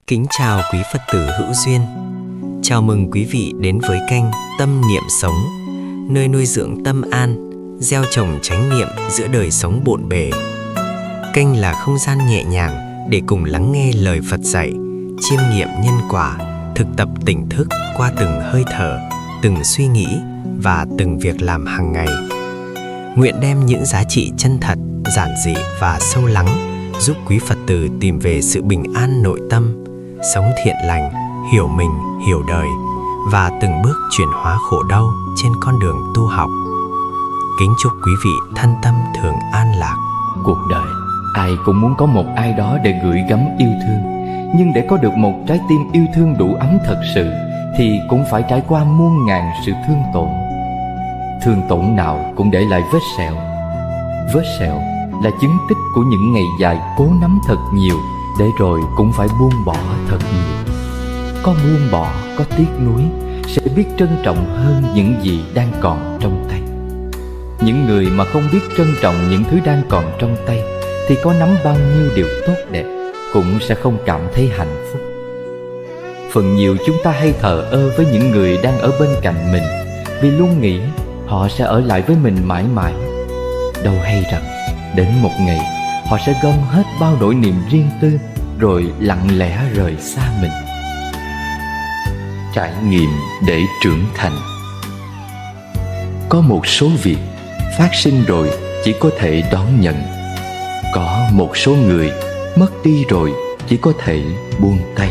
Kính chào quý Phật tử hữu duyên. Chào mừng quý vị đến với kênh Tâm Niệm Sống, nơi nuôi dưỡng tâm an, gieo trồng chánh niệm giữa đời sống bộn bề. Kênh là không gian nhẹ nhàng để cùng lắng nghe lời Phật dạy, chiêm nghiệm nhân quả, thực tập tỉnh thức qua từng hơi thở, từng suy nghĩ và từng việc làm hàng ngày. Nguyện đem những giá trị chân thật, giản dị và sâu lắng giúp quý Phật tử tìm về sự bình an nội tâm, sống thiện lành, hiểu mình, hiểu đời và từng bước chuyển hóa khổ đau trên con đường tu học. Kính chúc quý vị thân tâm thường an lạc. Cuộc đời ai cũng muốn có một ai đó để gửi gắm yêu thương, nhưng để có được một trái tim yêu thương đủ ấm thật sự thì cũng phải trải qua muôn ngàn sự thương tổn. Thương tổn nào cũng để lại vết sẹo. Vết sẹo là chứng tích của những ngày dài cố nắm thật nhiều để rồi cũng phải buông bỏ thật nhiều. Có buông bỏ, có tiếc nuối, sẽ biết trân trọng hơn những gì đang còn trong tay. Những người mà không biết trân trọng những thứ đang còn trong tay thì có nắm bao nhiêu điều tốt đẹp cũng sẽ không cảm thấy hạnh phúc. Phần nhiều chúng ta hay thờ ơ với những người đang ở bên cạnh mình, vì luôn nghĩ họ sẽ ở lại với mình mãi mãi. Đâu hay rằng đến một ngày họ sẽ gom hết bao nỗi niềm riêng tư rồi lặng lẽ rời xa mình. Trải nghiệm để trưởng thành. Có một số việc phát sinh rồi chỉ có thể đón nhận. Có một số người mất đi rồi chỉ có thể buông tay.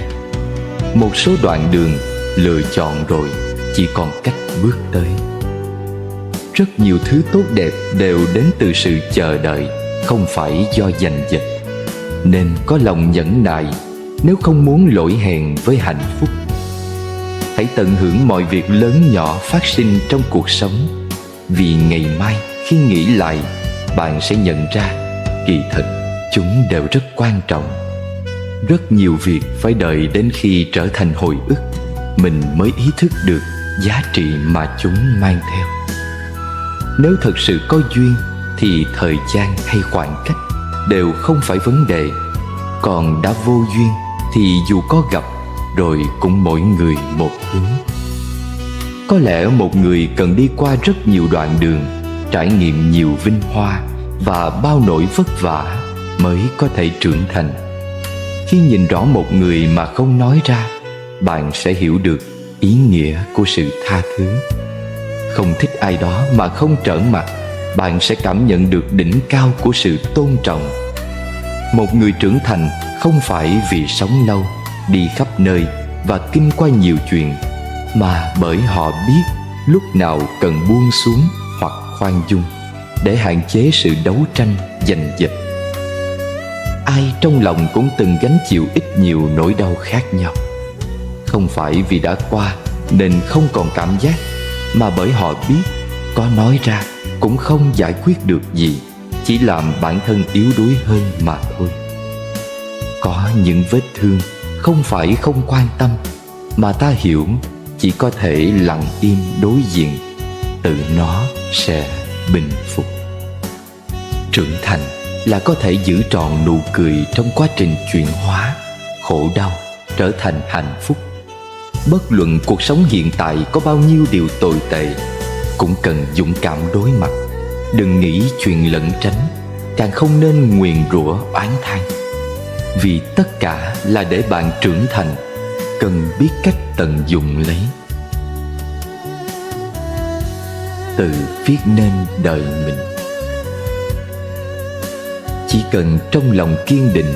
Một số đoạn đường lựa chọn rồi chỉ còn cách bước tới. Rất nhiều thứ tốt đẹp đều đến từ sự chờ đợi, không phải do giành giật. Nên có lòng nhẫn nại nếu không muốn lỗi hẹn với hạnh phúc. Hãy tận hưởng mọi việc lớn nhỏ phát sinh trong cuộc sống, vì ngày mai khi nghĩ lại, bạn sẽ nhận ra kỳ thực chúng đều rất quan trọng. Rất nhiều việc phải đợi đến khi trở thành hồi ức, mình mới ý thức được giá trị mà chúng mang theo. Nếu thật sự có duyên thì thời gian hay khoảng cách đều không phải vấn đề. Còn đã vô duyên thì dù có gặp rồi cũng mỗi người một hướng. Có lẽ một người cần đi qua rất nhiều đoạn đường, trải nghiệm nhiều vinh hoa và bao nỗi vất vả mới có thể trưởng thành. Khi nhìn rõ một người mà không nói ra, bạn sẽ hiểu được ý nghĩa của sự tha thứ. Không thích ai đó mà không trở mặt, bạn sẽ cảm nhận được đỉnh cao của sự tôn trọng. Một người trưởng thành không phải vì sống lâu, đi khắp nơi và kinh qua nhiều chuyện, mà bởi họ biết lúc nào cần buông xuống hoặc khoan dung để hạn chế sự đấu tranh giành giật. Ai trong lòng cũng từng gánh chịu ít nhiều nỗi đau khác nhau. Không phải vì đã qua nên không còn cảm giác, mà bởi họ biết có nói ra cũng không giải quyết được gì, chỉ làm bản thân yếu đuối hơn mà thôi. Có những vết thương không phải không quan tâm, mà ta hiểu chỉ có thể lặng im đối diện, tự nó sẽ bình phục. Trưởng thành là có thể giữ trọn nụ cười trong quá trình chuyển hóa, khổ đau trở thành hạnh phúc. Bất luận cuộc sống hiện tại có bao nhiêu điều tồi tệ, cũng cần dũng cảm đối mặt. Đừng nghĩ chuyện lẩn tránh, càng không nên nguyền rủa oán than. Vì tất cả là để bạn trưởng thành, cần biết cách tận dụng lấy. Tự viết nên đời mình. Chỉ cần trong lòng kiên định,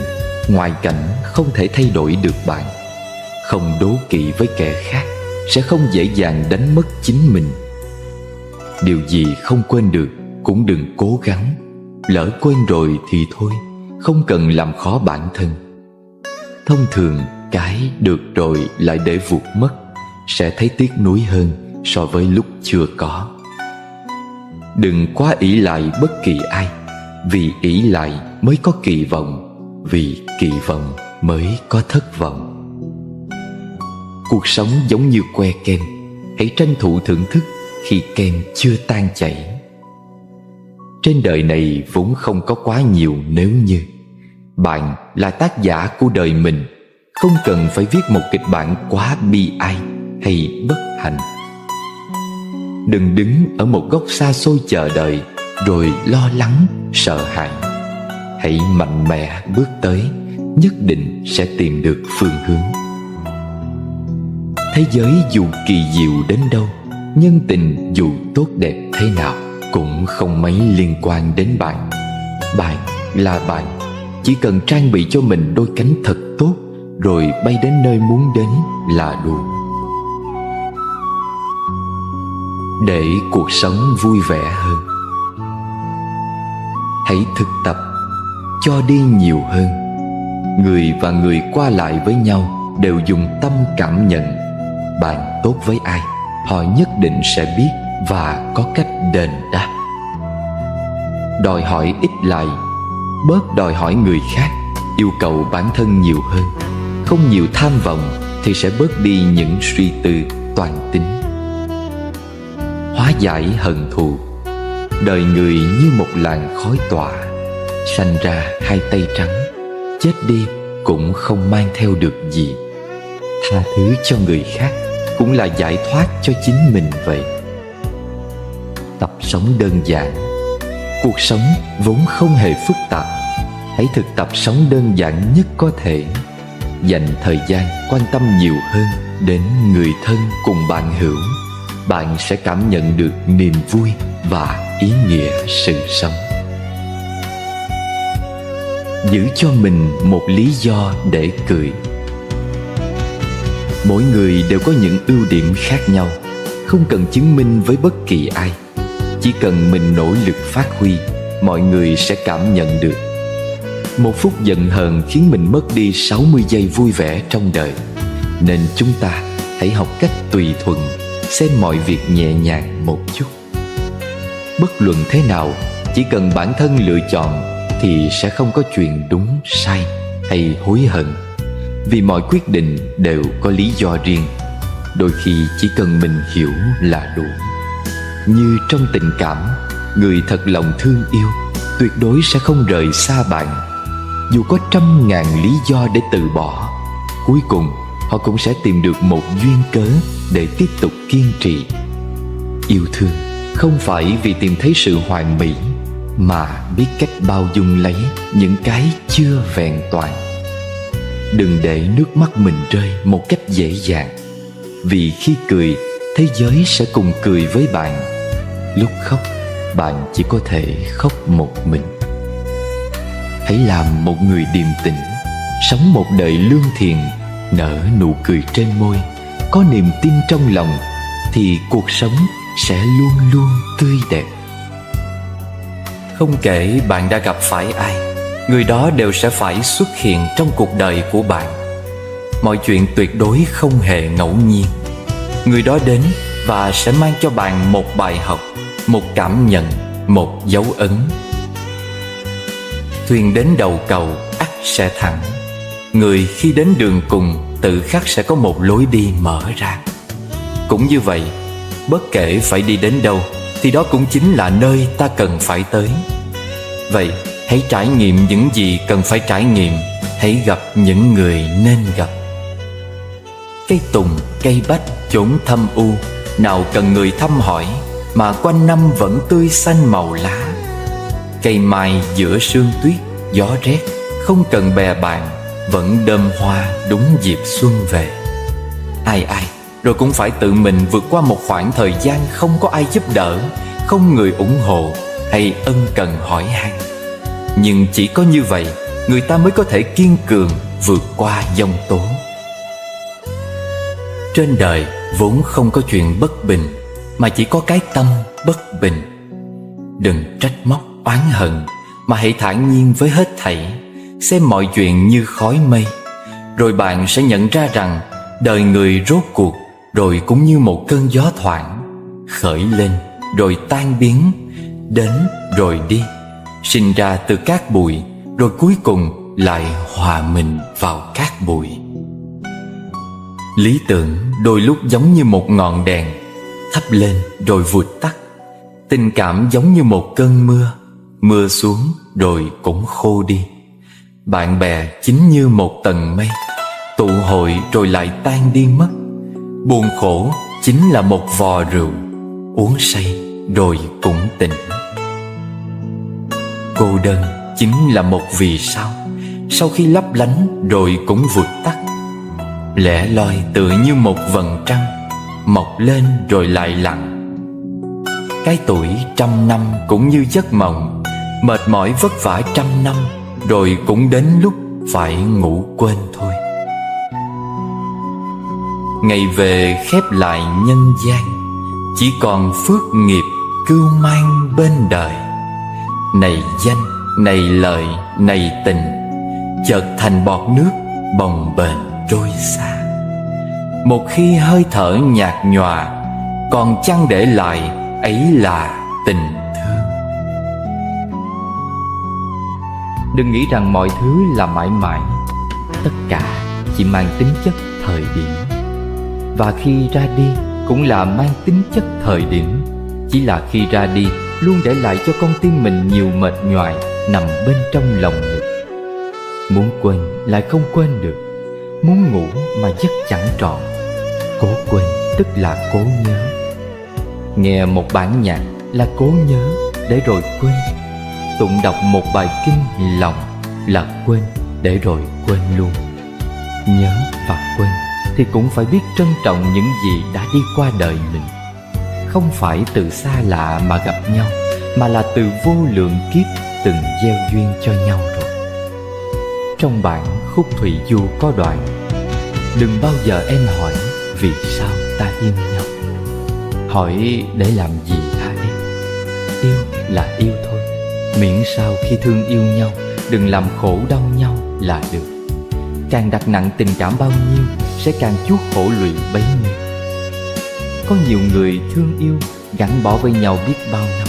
ngoại cảnh không thể thay đổi được bạn. Không đố kỵ với kẻ khác sẽ không dễ dàng đánh mất chính mình. Điều gì không quên được cũng đừng cố gắng. Lỡ quên rồi thì thôi, không cần làm khó bản thân. Thông thường cái được rồi lại để vụt mất, sẽ thấy tiếc nuối hơn so với lúc chưa có. Đừng quá ỷ lại bất kỳ ai, vì ỷ lại mới có kỳ vọng, vì kỳ vọng mới có thất vọng. Cuộc sống giống như que kem, hãy tranh thủ thưởng thức khi kem chưa tan chảy. Trên đời này vốn không có quá nhiều nếu như. Bạn là tác giả của đời mình, không cần phải viết một kịch bản quá bi ai hay bất hạnh. Đừng đứng ở một góc xa xôi chờ đợi rồi lo lắng, sợ hãi. Hãy mạnh mẽ bước tới, nhất định sẽ tìm được phương hướng. Thế giới dù kỳ diệu đến đâu, nhân tình dù tốt đẹp thế nào cũng không mấy liên quan đến bạn. Bạn là bạn, chỉ cần trang bị cho mình đôi cánh thật tốt rồi bay đến nơi muốn đến là đủ. Để cuộc sống vui vẻ hơn, hãy thực tập cho đi nhiều hơn. Người và người qua lại với nhau đều dùng tâm cảm nhận. Bạn tốt với ai, họ nhất định sẽ biết và có cách đền đáp. Đòi hỏi ít lại, bớt đòi hỏi người khác, yêu cầu bản thân nhiều hơn. Không nhiều tham vọng thì sẽ bớt đi những suy tư toan tính. Hóa giải hận thù. Đời người như một làn khói tỏa, sanh ra hai tay trắng, chết đi cũng không mang theo được gì. Tha thứ cho người khác cũng là giải thoát cho chính mình vậy. Tập sống đơn giản. Cuộc sống vốn không hề phức tạp. Hãy thực tập sống đơn giản nhất có thể. Dành thời gian quan tâm nhiều hơn đến người thân cùng bạn hữu. Bạn sẽ cảm nhận được niềm vui và ý nghĩa sự sống. Giữ cho mình một lý do để cười. Mỗi người đều có những ưu điểm khác nhau, không cần chứng minh với bất kỳ ai. Chỉ cần mình nỗ lực phát huy, mọi người sẽ cảm nhận được. Một phút giận hờn khiến mình mất đi 60 giây vui vẻ trong đời. Nên chúng ta hãy học cách tùy thuận, xem mọi việc nhẹ nhàng một chút. Bất luận thế nào, chỉ cần bản thân lựa chọn thì sẽ không có chuyện đúng, sai hay hối hận. Vì mọi quyết định đều có lý do riêng. Đôi khi chỉ cần mình hiểu là đủ. Như trong tình cảm, người thật lòng thương yêu tuyệt đối sẽ không rời xa bạn. Dù có 100.000 lý do để từ bỏ, cuối cùng họ cũng sẽ tìm được một duyên cớ để tiếp tục kiên trì. Yêu thương không phải vì tìm thấy sự hoàn mỹ, mà biết cách bao dung lấy những cái chưa vẹn toàn. Đừng để nước mắt mình rơi một cách dễ dàng. Vì khi cười, thế giới sẽ cùng cười với bạn. Lúc khóc, bạn chỉ có thể khóc một mình. Hãy làm một người điềm tĩnh, sống một đời lương thiện, nở nụ cười trên môi, có niềm tin trong lòng, thì cuộc sống sẽ luôn luôn tươi đẹp. Không kể bạn đã gặp phải ai, người đó đều sẽ phải xuất hiện trong cuộc đời của bạn. Mọi chuyện tuyệt đối không hề ngẫu nhiên. Người đó đến và sẽ mang cho bạn một bài học, một cảm nhận, một dấu ấn. Thuyền đến đầu cầu ắt sẽ thẳng. Người khi đến đường cùng tự khắc sẽ có một lối đi mở ra. Cũng như vậy, bất kể phải đi đến đâu thì đó cũng chính là nơi ta cần phải tới. Vậy hãy trải nghiệm những gì cần phải trải nghiệm. Hãy gặp những người nên gặp. Cây tùng, cây bách, chốn thâm u, nào cần người thăm hỏi, mà quanh năm vẫn tươi xanh màu lá. Cây mai giữa sương tuyết, gió rét, không cần bè bạn, vẫn đơm hoa đúng dịp xuân về. Ai rồi cũng phải tự mình vượt qua một khoảng thời gian không có ai giúp đỡ, không người ủng hộ hay ân cần hỏi han. Nhưng chỉ có như vậy, người ta mới có thể kiên cường vượt qua giông tố. Trên đời vốn không có chuyện bất bình, mà chỉ có cái tâm bất bình. Đừng trách móc oán hận, mà hãy thản nhiên với hết thảy, xem mọi chuyện như khói mây. Rồi bạn sẽ nhận ra rằng đời người rốt cuộc rồi cũng như một cơn gió thoảng, khởi lên rồi tan biến, đến rồi đi, sinh ra từ cát bụi, rồi cuối cùng lại hòa mình vào cát bụi. Lý tưởng đôi lúc giống như một ngọn đèn, thắp lên rồi vụt tắt. Tình cảm giống như một cơn mưa, mưa xuống rồi cũng khô đi. Bạn bè chính như một tầng mây, tụ hội rồi lại tan đi mất. Buồn khổ chính là một vò rượu, uống say rồi cũng tỉnh. Cô đơn chính là một vì sao, sau khi lấp lánh rồi cũng vụt tắt. Lẻ loi tựa như một vầng trăng, mọc lên rồi lại lặn. Cái tuổi 100 năm cũng như giấc mộng, mệt mỏi vất vả 100 năm rồi cũng đến lúc phải ngủ quên thôi. Ngày về khép lại nhân gian, chỉ còn phước nghiệp cưu mang bên đời. Này danh, này lợi, này tình, chợt thành bọt nước bồng bềnh trôi xa. Một khi hơi thở nhạt nhòa, còn chăng để lại ấy là tình thương. Đừng nghĩ rằng mọi thứ là mãi mãi, tất cả chỉ mang tính chất thời điểm. Và khi ra đi cũng là mang tính chất thời điểm. Chỉ là khi ra đi luôn để lại cho con tim mình nhiều mệt nhoài nằm bên trong lòng ngực. Muốn quên lại không quên được, muốn ngủ mà giấc chẳng trọn. Cố quên tức là cố nhớ. Nghe một bản nhạc là cố nhớ để rồi quên. Tụng đọc một bài kinh lòng là quên để rồi quên luôn. Nhớ và quên thì cũng phải biết trân trọng những gì đã đi qua đời mình. Không phải từ xa lạ mà gặp nhau, mà là từ vô lượng kiếp từng gieo duyên cho nhau rồi. Trong bản Khúc Thủy Du có đoạn: đừng bao giờ em hỏi vì sao ta yêu nhau. Hỏi để làm gì hả em? Yêu là yêu thôi, miễn sao khi thương yêu nhau đừng làm khổ đau nhau là được. Càng đặt nặng tình cảm bao nhiêu sẽ càng chuốc khổ lụy bấy nhiêu. Có nhiều người thương yêu gắn bó với nhau biết bao năm,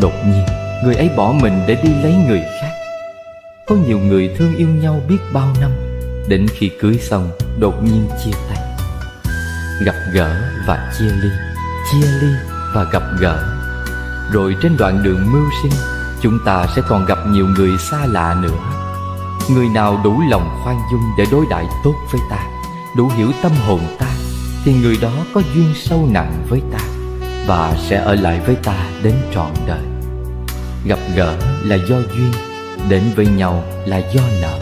đột nhiên người ấy bỏ mình để đi lấy người khác. Có nhiều người thương yêu nhau biết bao năm, đến khi cưới xong đột nhiên chia tay. Gặp gỡ và chia ly và gặp gỡ. Rồi trên đoạn đường mưu sinh, chúng ta sẽ còn gặp nhiều người xa lạ nữa. Người nào đủ lòng khoan dung để đối đãi tốt với ta, đủ hiểu tâm hồn ta, thì người đó có duyên sâu nặng với ta và sẽ ở lại với ta đến trọn đời. Gặp gỡ là do duyên, đến với nhau là do nợ.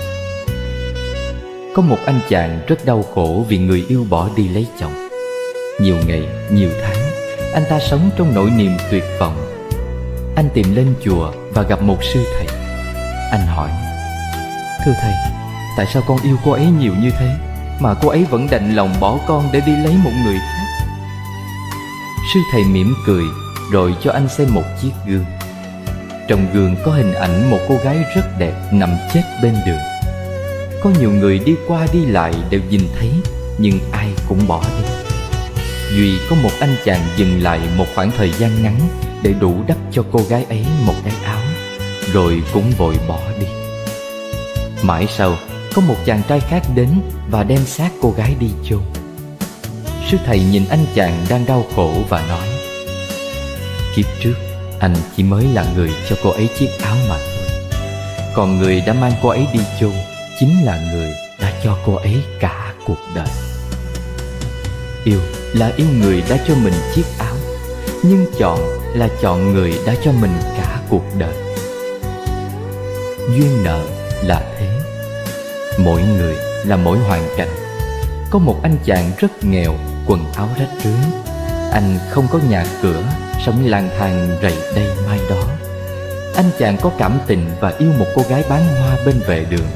Có một anh chàng rất đau khổ vì người yêu bỏ đi lấy chồng. Nhiều ngày, nhiều tháng, anh ta sống trong nỗi niềm tuyệt vọng. Anh tìm lên chùa và gặp một sư thầy. Anh hỏi: thưa thầy, tại sao con yêu cô ấy nhiều như thế mà cô ấy vẫn đành lòng bỏ con để đi lấy một người khác? Sư thầy mỉm cười rồi cho anh xem một chiếc gương. Trong gương có hình ảnh một cô gái rất đẹp nằm chết bên đường. Có nhiều người đi qua đi lại đều nhìn thấy, nhưng ai cũng bỏ đi. Duy có một anh chàng dừng lại một khoảng thời gian ngắn để đủ đắp cho cô gái ấy một cái áo, rồi cũng vội bỏ đi. Mãi sau, có một chàng trai khác đến và đem xác cô gái đi chôn. Sư thầy nhìn anh chàng đang đau khổ và nói: kiếp trước anh chỉ mới là người cho cô ấy chiếc áo mà thôi, còn người đã mang cô ấy đi chôn chính là người đã cho cô ấy cả cuộc đời. Yêu là yêu người đã cho mình chiếc áo, nhưng chọn là chọn người đã cho mình cả cuộc đời. Duyên nợ là thế, mỗi người là mỗi hoàn cảnh. Có một anh chàng rất nghèo, quần áo rách rưới. Anh không có nhà cửa, sống lang thang rầy đây mai đó. Anh chàng có cảm tình và yêu một cô gái bán hoa bên vệ đường.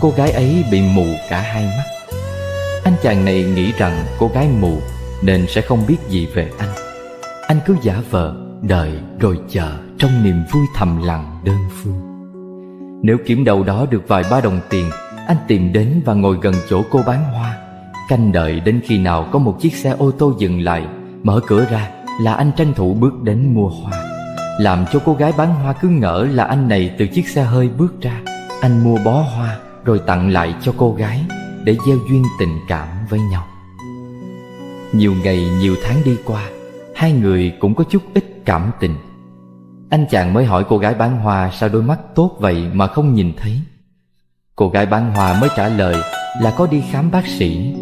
Cô gái ấy bị mù cả hai mắt. Anh chàng này nghĩ rằng cô gái mù nên sẽ không biết gì về anh. Anh cứ giả vờ, đợi rồi chờ trong niềm vui thầm lặng đơn phương. Nếu kiếm đâu đó được vài ba đồng tiền, anh tìm đến và ngồi gần chỗ cô bán hoa, canh đợi đến khi nào có một chiếc xe ô tô dừng lại, mở cửa ra là anh tranh thủ bước đến mua hoa, làm cho cô gái bán hoa cứ ngỡ là anh này từ chiếc xe hơi bước ra. Anh mua bó hoa rồi tặng lại cho cô gái để gieo duyên tình cảm với nhau. Nhiều ngày nhiều tháng đi qua, hai người cũng có chút ít cảm tình. Anh chàng mới hỏi cô gái bán hoa sao đôi mắt tốt vậy mà không nhìn thấy. Cô gái bán hoa mới trả lời là có đi khám bác sĩ.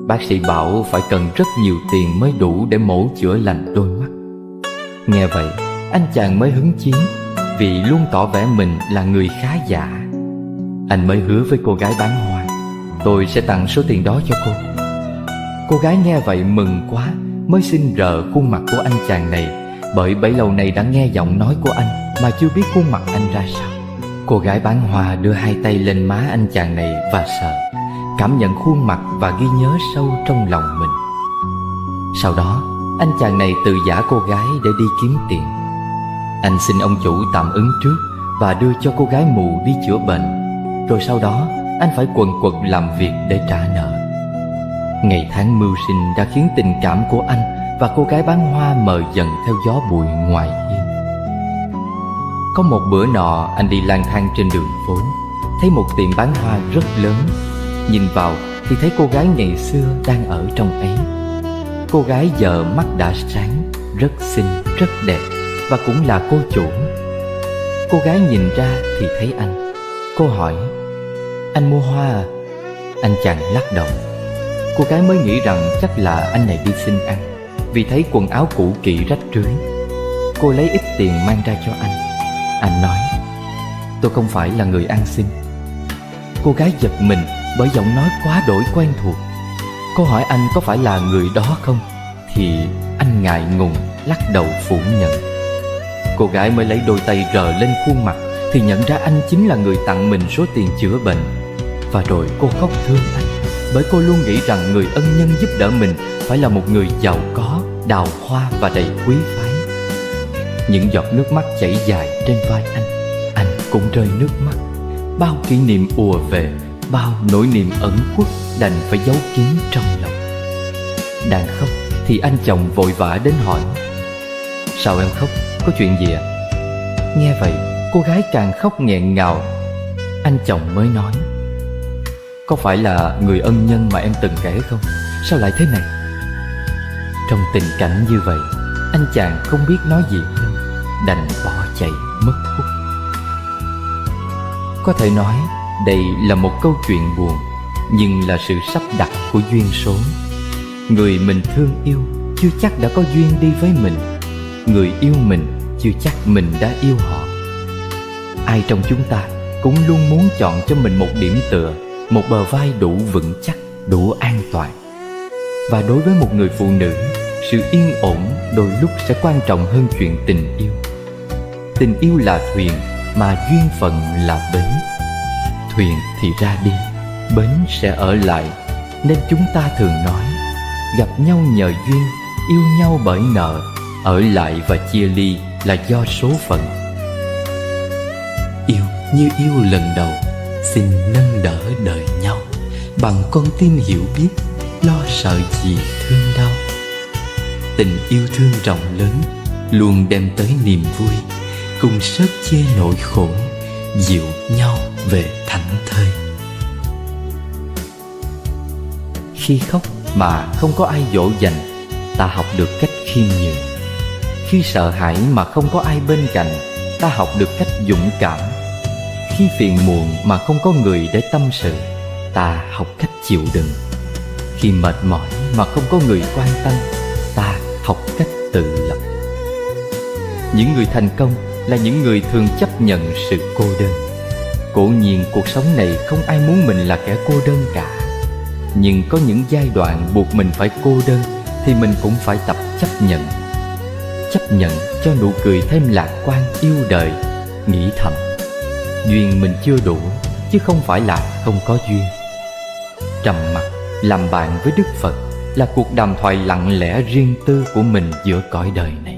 Bác sĩ bảo phải cần rất nhiều tiền mới đủ để mổ chữa lành đôi mắt. Nghe vậy, anh chàng mới hứng chí, vì luôn tỏ vẻ mình là người khá giả. Anh mới hứa với cô gái bán hoa: tôi sẽ tặng số tiền đó cho cô. Cô gái nghe vậy mừng quá, mới xin rờ khuôn mặt của anh chàng này, bởi bấy lâu nay đã nghe giọng nói của anh mà chưa biết khuôn mặt anh ra sao. Cô gái bán hoa đưa hai tay lên má anh chàng này và sờ, cảm nhận khuôn mặt và ghi nhớ sâu trong lòng mình. Sau đó, anh chàng này từ giả cô gái để đi kiếm tiền. Anh xin ông chủ tạm ứng trước và đưa cho cô gái mù đi chữa bệnh. Rồi sau đó, anh phải quần quật làm việc để trả nợ. Ngày tháng mưu sinh đã khiến tình cảm của anh và cô gái bán hoa mờ dần theo gió bụi ngoài hiên. Có một bữa nọ, anh đi lang thang trên đường phố, thấy một tiệm bán hoa rất lớn. Nhìn vào thì thấy cô gái ngày xưa đang ở trong ấy. Cô gái giờ mắt đã sáng, rất xinh, rất đẹp, và cũng là cô chủ. Cô gái nhìn ra thì thấy anh. Cô hỏi: anh mua hoa à? Anh chàng lắc đầu. Cô gái mới nghĩ rằng chắc là anh này đi xin ăn, vì thấy quần áo cũ kỹ rách rưới. Cô lấy ít tiền mang ra cho anh. Anh nói: tôi không phải là người ăn xin. Cô gái giật mình bởi giọng nói quá đổi quen thuộc. Cô hỏi anh có phải là người đó không, thì anh ngại ngùng lắc đầu phủ nhận. Cô gái mới lấy đôi tay rờ lên khuôn mặt thì nhận ra anh chính là người tặng mình số tiền chữa bệnh. Và rồi cô khóc thương anh, bởi cô luôn nghĩ rằng người ân nhân giúp đỡ mình phải là một người giàu có, đào hoa và đầy quý phái. Những giọt nước mắt chảy dài trên vai anh cũng rơi nước mắt. Bao kỷ niệm ùa về, bao nỗi niềm ẩn khuất đành phải giấu kín trong lòng. Đang khóc thì anh chồng vội vã đến hỏi: sao em khóc, có chuyện gì ạ? Nghe vậy, cô gái càng khóc nghẹn ngào. Anh chồng mới nói: có phải là người ân nhân mà em từng kể không? Sao lại thế này? Trong tình cảnh như vậy, anh chàng không biết nói gì hơn, đành bỏ chạy mất hút. Có thể nói đây là một câu chuyện buồn, nhưng là sự sắp đặt của duyên số. Người mình thương yêu chưa chắc đã có duyên đi với mình. Người yêu mình chưa chắc mình đã yêu họ. Ai trong chúng ta cũng luôn muốn chọn cho mình một điểm tựa, một bờ vai đủ vững chắc, đủ an toàn. Và đối với một người phụ nữ, sự yên ổn đôi lúc sẽ quan trọng hơn chuyện tình yêu. Tình yêu là thuyền, mà duyên phận là bến. Thuyền thì ra đi, bến sẽ ở lại. Nên chúng ta thường nói: gặp nhau nhờ duyên, yêu nhau bởi nợ, ở lại và chia ly là do số phận. Yêu như yêu lần đầu, xin nâng đỡ đời nhau, bằng con tim hiểu biết, lo sợ gì thương đau. Tình yêu thương rộng lớn luôn đem tới niềm vui, cùng sớt che nỗi khổ, dịu nhau về thảnh thơi. Khi khóc mà không có ai dỗ dành, ta học được cách khiêm nhường. Khi sợ hãi mà không có ai bên cạnh, ta học được cách dũng cảm. Khi phiền muộn mà không có người để tâm sự, ta học cách chịu đựng. Khi mệt mỏi mà không có người quan tâm, ta học cách tự lập. Những người thành công là những người thường chấp nhận sự cô đơn. Cố nhiên cuộc sống này không ai muốn mình là kẻ cô đơn cả. Nhưng có những giai đoạn buộc mình phải cô đơn thì mình cũng phải tập chấp nhận. Chấp nhận cho nụ cười thêm lạc quan yêu đời. Nghĩ thầm: duyên mình chưa đủ, chứ không phải là không có duyên. Trầm mặc làm bạn với Đức Phật là cuộc đàm thoại lặng lẽ riêng tư của mình giữa cõi đời này.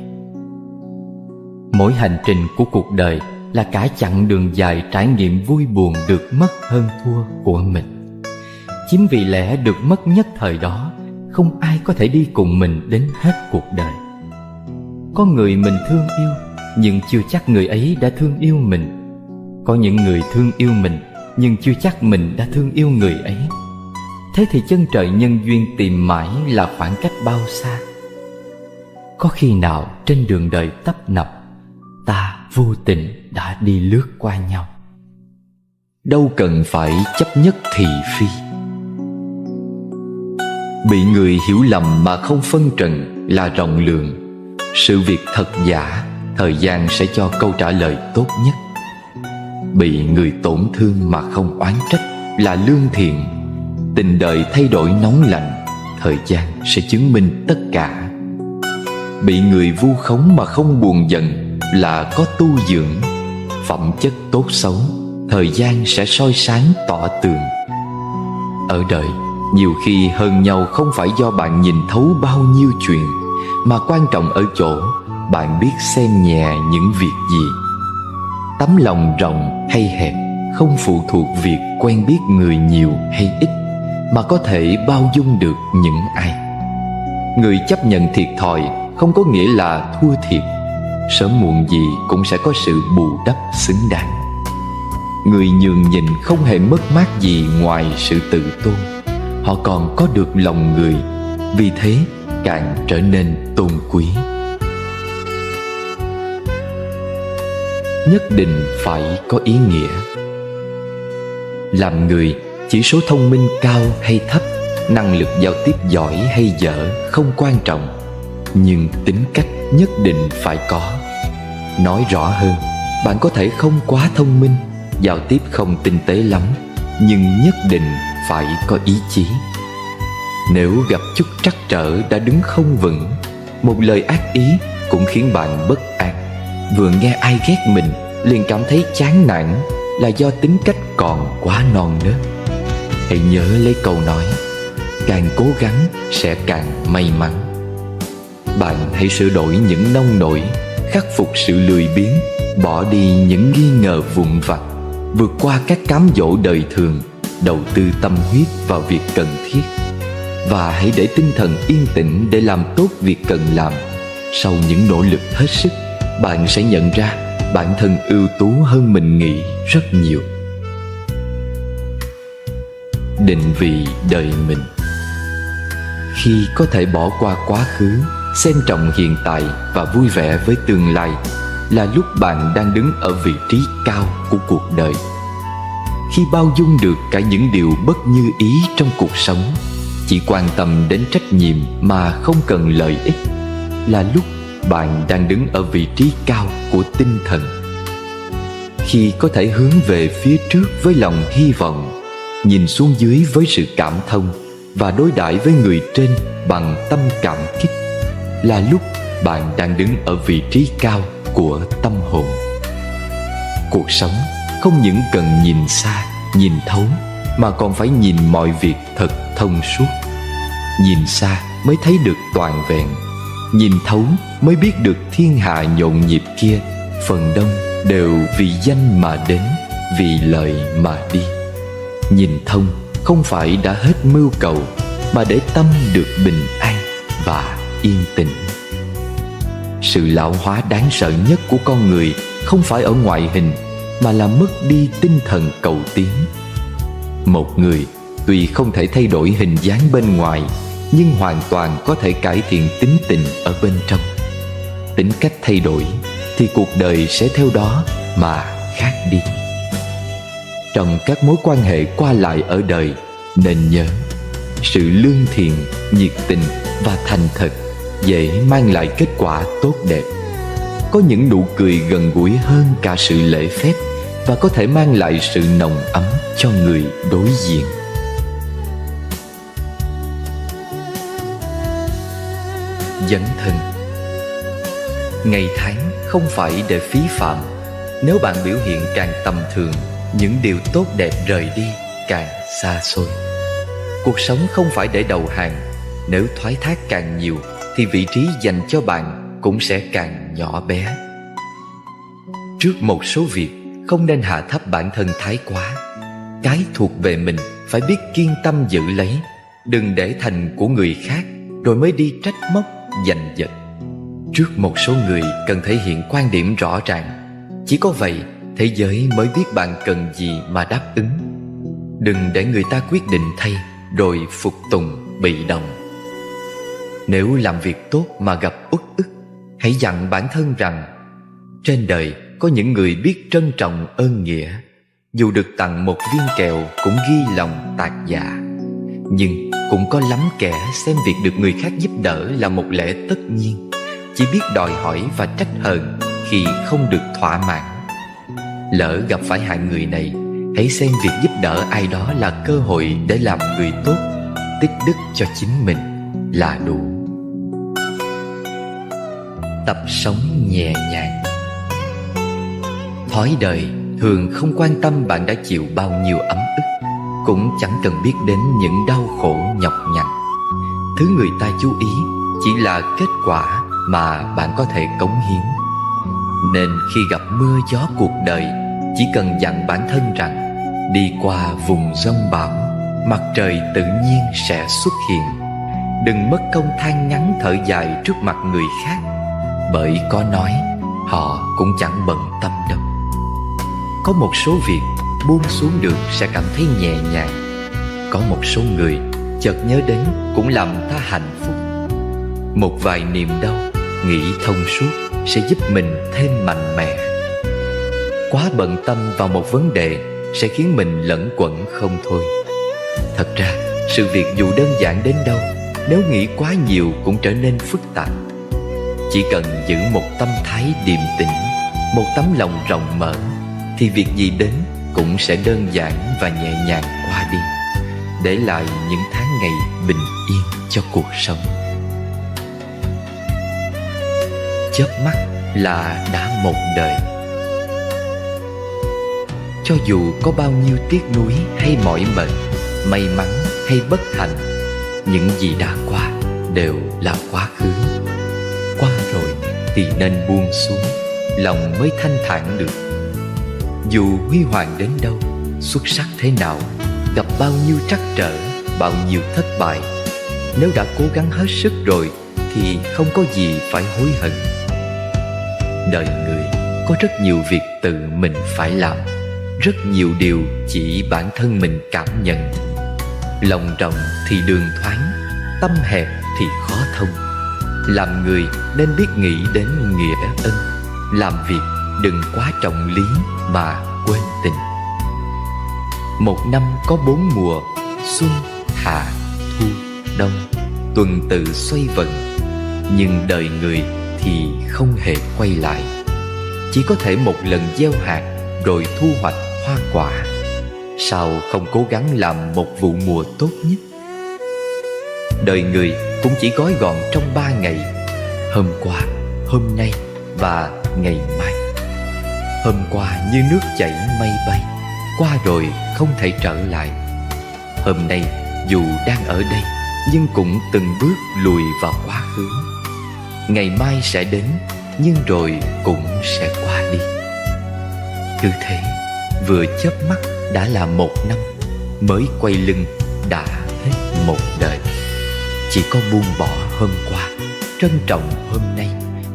Mỗi hành trình của cuộc đời là cả chặng đường dài trải nghiệm vui buồn được mất hơn thua của mình. Chính vì lẽ được mất nhất thời đó, không ai có thể đi cùng mình đến hết cuộc đời. Có người mình thương yêu, nhưng chưa chắc người ấy đã thương yêu mình. Có những người thương yêu mình, nhưng chưa chắc mình đã thương yêu người ấy. Thế thì chân trời nhân duyên tìm mãi là khoảng cách bao xa? Có khi nào trên đường đời tấp nập, ta vô tình đã đi lướt qua nhau? Đâu cần phải chấp nhất thị phi, Bị người hiểu lầm mà không phân trần là rộng lượng. Sự việc thật giả, thời gian sẽ cho câu trả lời tốt nhất. Bị người tổn thương mà không oán trách là lương thiện. Tình đời thay đổi nóng lạnh, thời gian sẽ chứng minh tất cả. Bị người vu khống mà không buồn giận là có tu dưỡng. Phẩm chất tốt xấu, thời gian sẽ soi sáng tỏ tường. Ở đời, nhiều khi hơn nhau không phải do bạn nhìn thấu bao nhiêu chuyện, mà quan trọng ở chỗ bạn biết xem nhẹ những việc gì. Tấm lòng rộng hay hẹp không phụ thuộc việc quen biết người nhiều hay ít, mà có thể bao dung được những ai. Người chấp nhận thiệt thòi không có nghĩa là thua thiệt. Sớm muộn gì cũng sẽ có sự bù đắp xứng đáng. Người nhường nhịn không hề mất mát gì ngoài sự tự tôn. Họ còn có được lòng người, vì thế càng trở nên tôn quý. Nhất định phải có ý nghĩa. Làm người, chỉ số thông minh cao hay thấp, năng lực giao tiếp giỏi hay dở không quan trọng, nhưng tính cách nhất định phải có. Nói rõ hơn, bạn có thể không quá thông minh, giao tiếp không tinh tế lắm, nhưng nhất định phải có ý chí. Nếu gặp chút trắc trở đã đứng không vững, một lời ác ý cũng khiến bạn bất an. Vừa nghe ai ghét mình liền cảm thấy chán nản là do tính cách còn quá non nớt. Hãy nhớ lấy câu nói, càng cố gắng sẽ càng may mắn. Bạn hãy sửa đổi những nông nổi, khắc phục sự lười biếng, bỏ đi những nghi ngờ vụn vặt, vượt qua các cám dỗ đời thường, đầu tư tâm huyết vào việc cần thiết. Và hãy để tinh thần yên tĩnh để làm tốt việc cần làm. Sau những nỗ lực hết sức, bạn sẽ nhận ra bản thân ưu tú hơn mình nghĩ rất nhiều. Định vị đời mình. Khi có thể bỏ qua quá khứ, xem trọng hiện tại và vui vẻ với tương lai, là lúc bạn đang đứng ở vị trí cao của cuộc đời. Khi bao dung được cả những điều bất như ý trong cuộc sống, chỉ quan tâm đến trách nhiệm mà không cần lợi ích, là lúc bạn đang đứng ở vị trí cao của tinh thần. Khi có thể hướng về phía trước với lòng hy vọng, nhìn xuống dưới với sự cảm thông và đối đãi với người trên bằng tâm cảm kích, là lúc bạn đang đứng ở vị trí cao của tâm hồn. Cuộc sống không những cần nhìn xa, nhìn thấu, mà còn phải nhìn mọi việc thật thông suốt. Nhìn xa mới thấy được toàn vẹn, nhìn thấu mới biết được thiên hạ nhộn nhịp kia phần đông đều vì danh mà đến, vì lợi mà đi. Nhìn thông không phải đã hết mưu cầu, mà để tâm được bình an và yên tĩnh. Sự lão hóa đáng sợ nhất của con người không phải ở ngoại hình, mà là mất đi tinh thần cầu tiến. Một người tuy không thể thay đổi hình dáng bên ngoài, nhưng hoàn toàn có thể cải thiện tính tình ở bên trong. Tính cách thay đổi thì cuộc đời sẽ theo đó mà khác đi. Trong các mối quan hệ qua lại ở đời, nên nhớ, sự lương thiện, nhiệt tình và thành thật dễ mang lại kết quả tốt đẹp. Có những nụ cười gần gũi hơn cả sự lễ phép, và có thể mang lại sự nồng ấm cho người đối diện. Dấn thân. Ngày tháng không phải để phí phạm. Nếu bạn biểu hiện càng tầm thường, những điều tốt đẹp rời đi càng xa xôi. Cuộc sống không phải để đầu hàng. Nếu thoái thác càng nhiều thì vị trí dành cho bạn cũng sẽ càng nhỏ bé. Trước một số việc, không nên hạ thấp bản thân thái quá. Cái thuộc về mình phải biết kiên tâm giữ lấy, đừng để thành của người khác rồi mới đi trách móc, giành giật. Trước một số người cần thể hiện quan điểm rõ ràng. Chỉ có vậy, thế giới mới biết bạn cần gì mà đáp ứng. Đừng để người ta quyết định thay, rồi phục tùng, bị động. Nếu làm việc tốt mà gặp uất ức, hãy dặn bản thân rằng trên đời có những người biết trân trọng ơn nghĩa. Dù được tặng một viên kẹo cũng ghi lòng tạc dạ. Nhưng cũng có lắm kẻ xem việc được người khác giúp đỡ là một lẽ tất nhiên, chỉ biết đòi hỏi và trách hờn khi không được thỏa mãn. Lỡ gặp phải hạng người này, hãy xem việc giúp đỡ ai đó là cơ hội để làm người tốt, tích đức cho chính mình là đủ. Tập sống nhẹ nhàng. Thói đời thường không quan tâm bạn đã chịu bao nhiêu ấm ức, cũng chẳng cần biết đến những đau khổ nhọc nhằn. Thứ người ta chú ý chỉ là kết quả mà bạn có thể cống hiến. Nên khi gặp mưa gió cuộc đời, chỉ cần dặn bản thân rằng đi qua vùng giông bão, mặt trời tự nhiên sẽ xuất hiện. Đừng mất công than ngắn thở dài trước mặt người khác, bởi có nói họ cũng chẳng bận tâm đâu. Có một số việc buông xuống được sẽ cảm thấy nhẹ nhàng. Có một số người chợt nhớ đến cũng làm ta hạnh phúc. Một vài niềm đau nghĩ thông suốt sẽ giúp mình thêm mạnh mẽ. Quá bận tâm vào một vấn đề sẽ khiến mình lẫn quẩn không thôi. Thật ra sự việc dù đơn giản đến đâu, nếu nghĩ quá nhiều cũng trở nên phức tạp. Chỉ cần giữ một tâm thái điềm tĩnh, một tấm lòng rộng mở, thì việc gì đến cũng sẽ đơn giản và nhẹ nhàng qua đi, để lại những tháng ngày bình yên cho cuộc sống. Chớp mắt là đã một đời. Cho dù có bao nhiêu tiếc nuối hay mỏi mệt, may mắn hay bất hạnh, những gì đã qua đều là quá khứ. Qua rồi thì nên buông xuống, lòng mới thanh thản được. Dù huy hoàng đến đâu, xuất sắc thế nào, gặp bao nhiêu trắc trở, bao nhiêu thất bại, nếu đã cố gắng hết sức rồi thì không có gì phải hối hận. Đời người có rất nhiều việc tự mình phải làm, rất nhiều điều chỉ bản thân mình cảm nhận. Lòng rộng thì đường thoáng, tâm hẹp thì khó thông. Làm người nên biết nghĩ đến nghĩa ân, làm việc đừng quá trọng lý mà quên tình. Một năm có 4 mùa: xuân, hạ, thu, đông, tuần tự xoay vần. Nhưng đời người thì không hề quay lại, chỉ có thể một lần gieo hạt rồi thu hoạch hoa quả. Sao không cố gắng làm một vụ mùa tốt nhất? Đời người cũng chỉ gói gọn trong 3 ngày: hôm qua, hôm nay và ngày mai. Hôm qua như nước chảy mây bay, qua rồi không thể trở lại. Hôm nay dù đang ở đây, nhưng cũng từng bước lùi vào quá khứ. Ngày mai sẽ đến, nhưng rồi cũng sẽ qua đi. Cứ thế, vừa chớp mắt đã là 1 năm, mới quay lưng đã hết một đời. Chỉ có buông bỏ hôm qua, trân trọng hôm nay,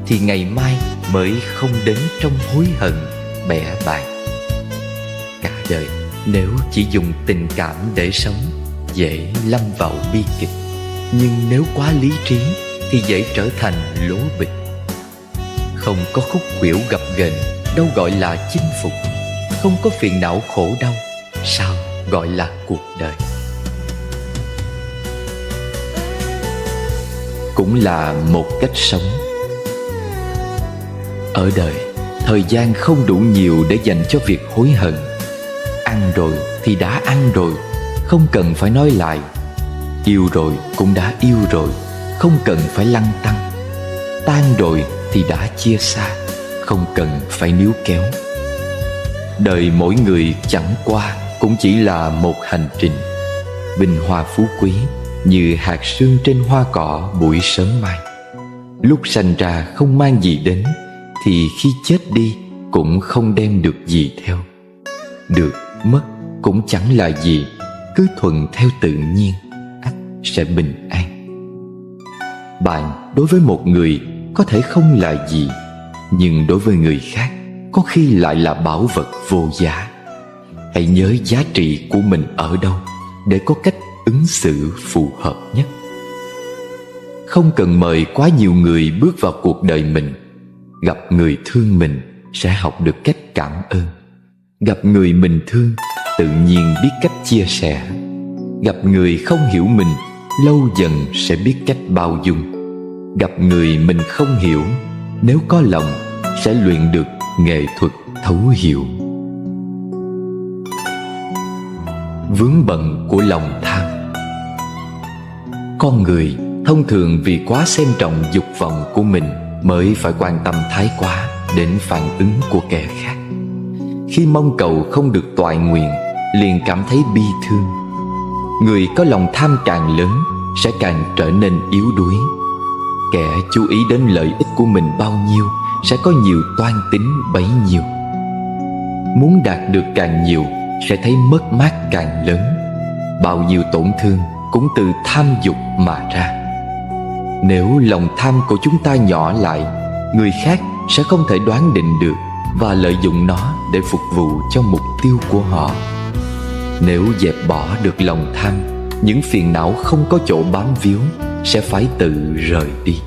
thì ngày mai mới không đến trong hối hận bẽ bàng. Cả đời nếu chỉ dùng tình cảm để sống, dễ lâm vào bi kịch. Nhưng nếu quá lý trí thì dễ trở thành lố bịch. Không có khúc khuỷu gập ghềnh đâu gọi là chinh phục. Không có phiền não khổ đau, sao gọi là cuộc đời. Cũng là một cách sống. Ở đời, thời gian không đủ nhiều để dành cho việc hối hận. Ăn rồi thì đã ăn rồi, không cần phải nói lại. Yêu rồi cũng đã yêu rồi, không cần phải lăn tăn. Tan rồi thì đã chia xa, không cần phải níu kéo. Đời mỗi người chẳng qua cũng chỉ là một hành trình. Vinh hoa phú quý như hạt sương trên hoa cỏ buổi sớm mai. Lúc sanh ra không mang gì đến, thì khi chết đi cũng không đem được gì theo. Được mất cũng chẳng là gì, cứ thuận theo tự nhiên, ắt sẽ bình an. Bạn đối với một người có thể không là gì, nhưng đối với người khác có khi lại là bảo vật vô giá. Hãy nhớ giá trị của mình ở đâu để có cách ứng xử phù hợp nhất. Không cần mời quá nhiều người bước vào cuộc đời mình. Gặp người thương mình sẽ học được cách cảm ơn. Gặp người mình thương tự nhiên biết cách chia sẻ. Gặp người không hiểu mình lâu dần sẽ biết cách bao dung. Gặp người mình không hiểu, nếu có lòng sẽ luyện được nghệ thuật thấu hiểu. Vướng bận của lòng tham. Con người thông thường vì quá xem trọng dục vọng của mình mới phải quan tâm thái quá đến phản ứng của kẻ khác. Khi mong cầu không được toại nguyện, liền cảm thấy bi thương. Người có lòng tham càng lớn sẽ càng trở nên yếu đuối. Kẻ chú ý đến lợi ích của mình bao nhiêu sẽ có nhiều toan tính bấy nhiêu. Muốn đạt được càng nhiều sẽ thấy mất mát càng lớn. Bao nhiêu tổn thương cũng từ tham dục mà ra. Nếu lòng tham của chúng ta nhỏ lại, người khác sẽ không thể đoán định được và lợi dụng nó để phục vụ cho mục tiêu của họ. Nếu dẹp bỏ được lòng tham, những phiền não không có chỗ bám víu sẽ phải tự rời đi,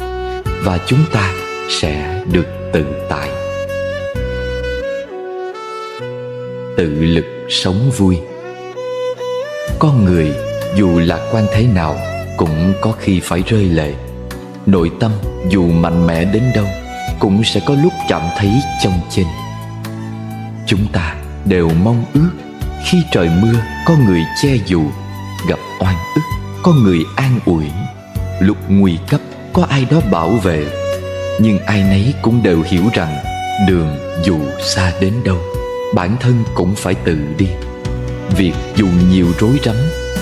và chúng ta sẽ được tự tại. Tự lực sống vui. Con người dù lạc quan thế nào cũng có khi phải rơi lệ. Nội tâm dù mạnh mẽ đến đâu cũng sẽ có lúc cảm thấy chông chênh. Chúng ta đều mong ước khi trời mưa có người che dù, gặp oan ức có người an ủi, lúc nguy cấp có ai đó bảo vệ. Nhưng ai nấy cũng đều hiểu rằng đường dù xa đến đâu, bản thân cũng phải tự đi. Việc dù nhiều rối rắm,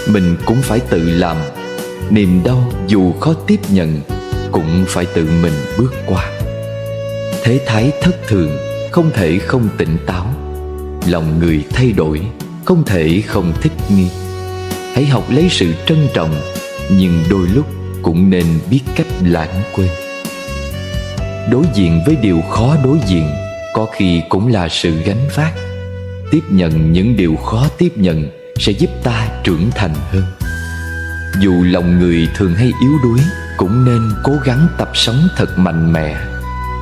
mình cũng phải tự làm. Niềm đau dù khó tiếp nhận, cũng phải tự mình bước qua. Thế thái thất thường, không thể không tỉnh táo. Lòng người thay đổi, không thể không thích nghi. Hãy học lấy sự trân trọng, nhưng đôi lúc cũng nên biết cách lãng quên. Đối diện với điều khó đối diện có khi cũng là sự gánh vác. Tiếp nhận những điều khó tiếp nhận sẽ giúp ta trưởng thành hơn. Dù lòng người thường hay yếu đuối, cũng nên cố gắng tập sống thật mạnh mẽ,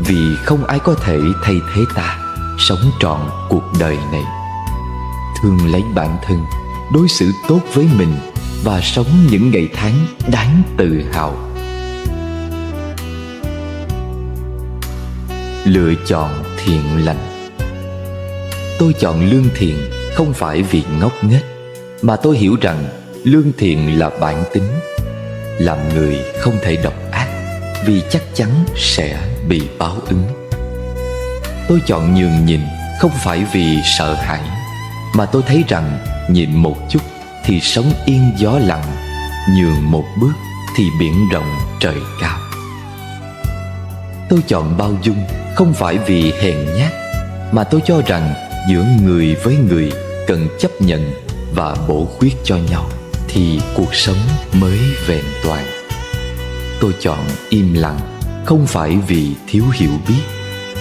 vì không ai có thể thay thế ta sống trọn cuộc đời này. Thương lấy bản thân, đối xử tốt với mình và sống những ngày tháng đáng tự hào. Lựa chọn thiện lành. Tôi chọn lương thiện không phải vì ngốc nghếch, mà tôi hiểu rằng lương thiện là bản tính. Làm người không thể độc ác, vì chắc chắn sẽ bị báo ứng. Tôi chọn nhường nhịn không phải vì sợ hãi, mà tôi thấy rằng nhịn một chút thì sống yên gió lặng, nhường một bước thì biển rộng trời cao. Tôi chọn bao dung không phải vì hèn nhát, mà tôi cho rằng giữa người với người cần chấp nhận và bổ khuyết cho nhau thì cuộc sống mới vẹn toàn. Tôi chọn im lặng không phải vì thiếu hiểu biết,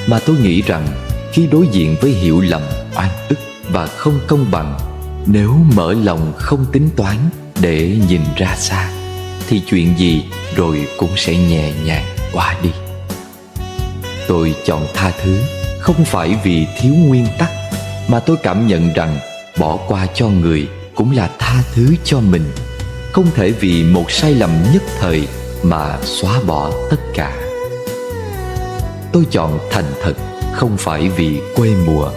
mà tôi nghĩ rằng khi đối diện với hiểu lầm, oan ức và không công bằng, nếu mở lòng không tính toán để nhìn ra xa, thì chuyện gì rồi cũng sẽ nhẹ nhàng qua đi. Tôi chọn tha thứ không phải vì thiếu nguyên tắc, mà tôi cảm nhận rằng bỏ qua cho người cũng là tha thứ cho mình. Không thể vì một sai lầm nhất thời mà xóa bỏ tất cả. Tôi chọn thành thật không phải vì quê mùa,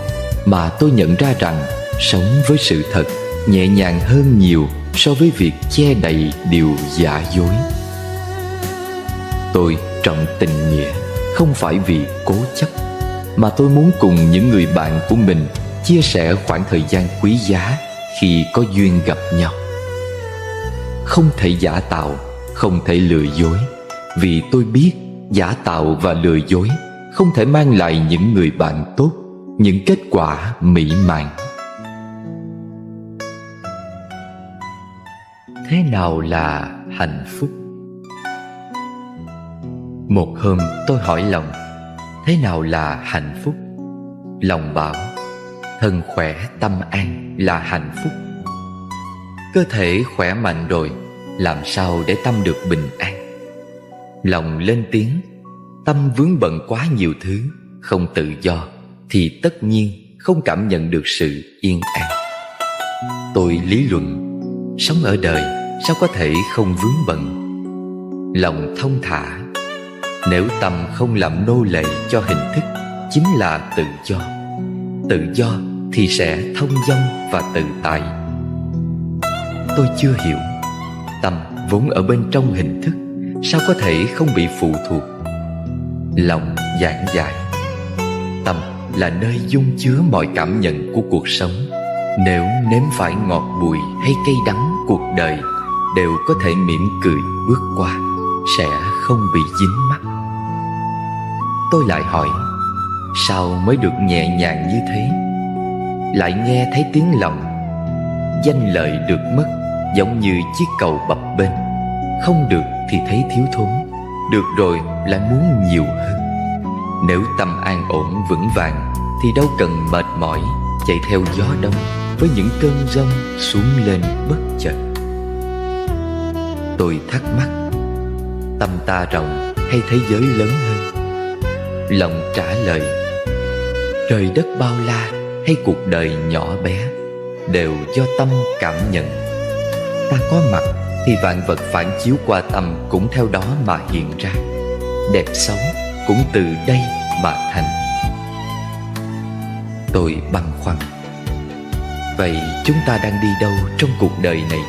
mà tôi nhận ra rằng sống với sự thật nhẹ nhàng hơn nhiều so với việc che đậy điều giả dối. Tôi trọng tình nghĩa không phải vì cố chấp, mà tôi muốn cùng những người bạn của mình chia sẻ khoảng thời gian quý giá khi có duyên gặp nhau. Không thể giả tạo, không thể lừa dối, vì tôi biết giả tạo và lừa dối không thể mang lại những người bạn tốt, những kết quả mỹ mãn. Thế nào là hạnh phúc? Một hôm tôi hỏi lòng, thế nào là hạnh phúc? Lòng bảo, thân khỏe tâm an là hạnh phúc. Cơ thể khỏe mạnh rồi, làm sao để tâm được bình an? Lòng lên tiếng, tâm vướng bận quá nhiều thứ, không tự do, thì tất nhiên không cảm nhận được sự yên an. Tôi lý luận, sống ở đời sao có thể không vướng bận. Lòng thông thả. Nếu tâm không làm nô lệ cho hình thức, chính là tự do. Tự do thì sẽ thông dong và tự tại. Tôi chưa hiểu, tâm vốn ở bên trong hình thức, sao có thể không bị phụ thuộc. Lòng giảng giải. Tâm là nơi dung chứa mọi cảm nhận của cuộc sống. Nếu nếm phải ngọt bùi hay cay đắng cuộc đời, đều có thể mỉm cười bước qua, sẽ không bị dính mắc. Tôi lại hỏi, sao mới được nhẹ nhàng như thế? Lại nghe thấy tiếng lòng. Danh lợi được mất giống như chiếc cầu bập bênh, không được thì thấy thiếu thốn, được rồi lại muốn nhiều hơn. Nếu tâm an ổn vững vàng thì đâu cần mệt mỏi chạy theo gió đông với những cơn giông xuống lên bất chợt. Tôi thắc mắc, tâm ta rộng hay thế giới lớn hơn? Lòng trả lời, trời đất bao la hay cuộc đời nhỏ bé đều do tâm cảm nhận. Ta có mặt thì vạn vật phản chiếu qua tâm cũng theo đó mà hiện ra. Đẹp xấu cũng từ đây mà thành. Tôi băn khoăn, vậy chúng ta đang đi đâu trong cuộc đời này?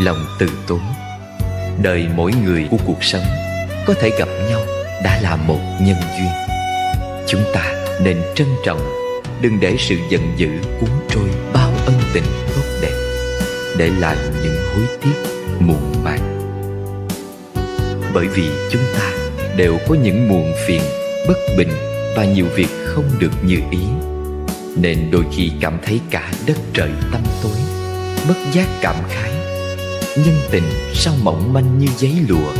Lòng từ tốn. Đời mỗi người của cuộc sống có thể gặp nhau đã là một nhân duyên. Chúng ta nên trân trọng, đừng để sự giận dữ cuốn trôi bao ân tình tốt đẹp, để lại những hối tiếc muộn màng. Bởi vì chúng ta đều có những muộn phiền, bất bình và nhiều việc không được như ý, nên đôi khi cảm thấy cả đất trời tăm tối, bất giác cảm khái, nhân tình sao mỏng manh như giấy lụa.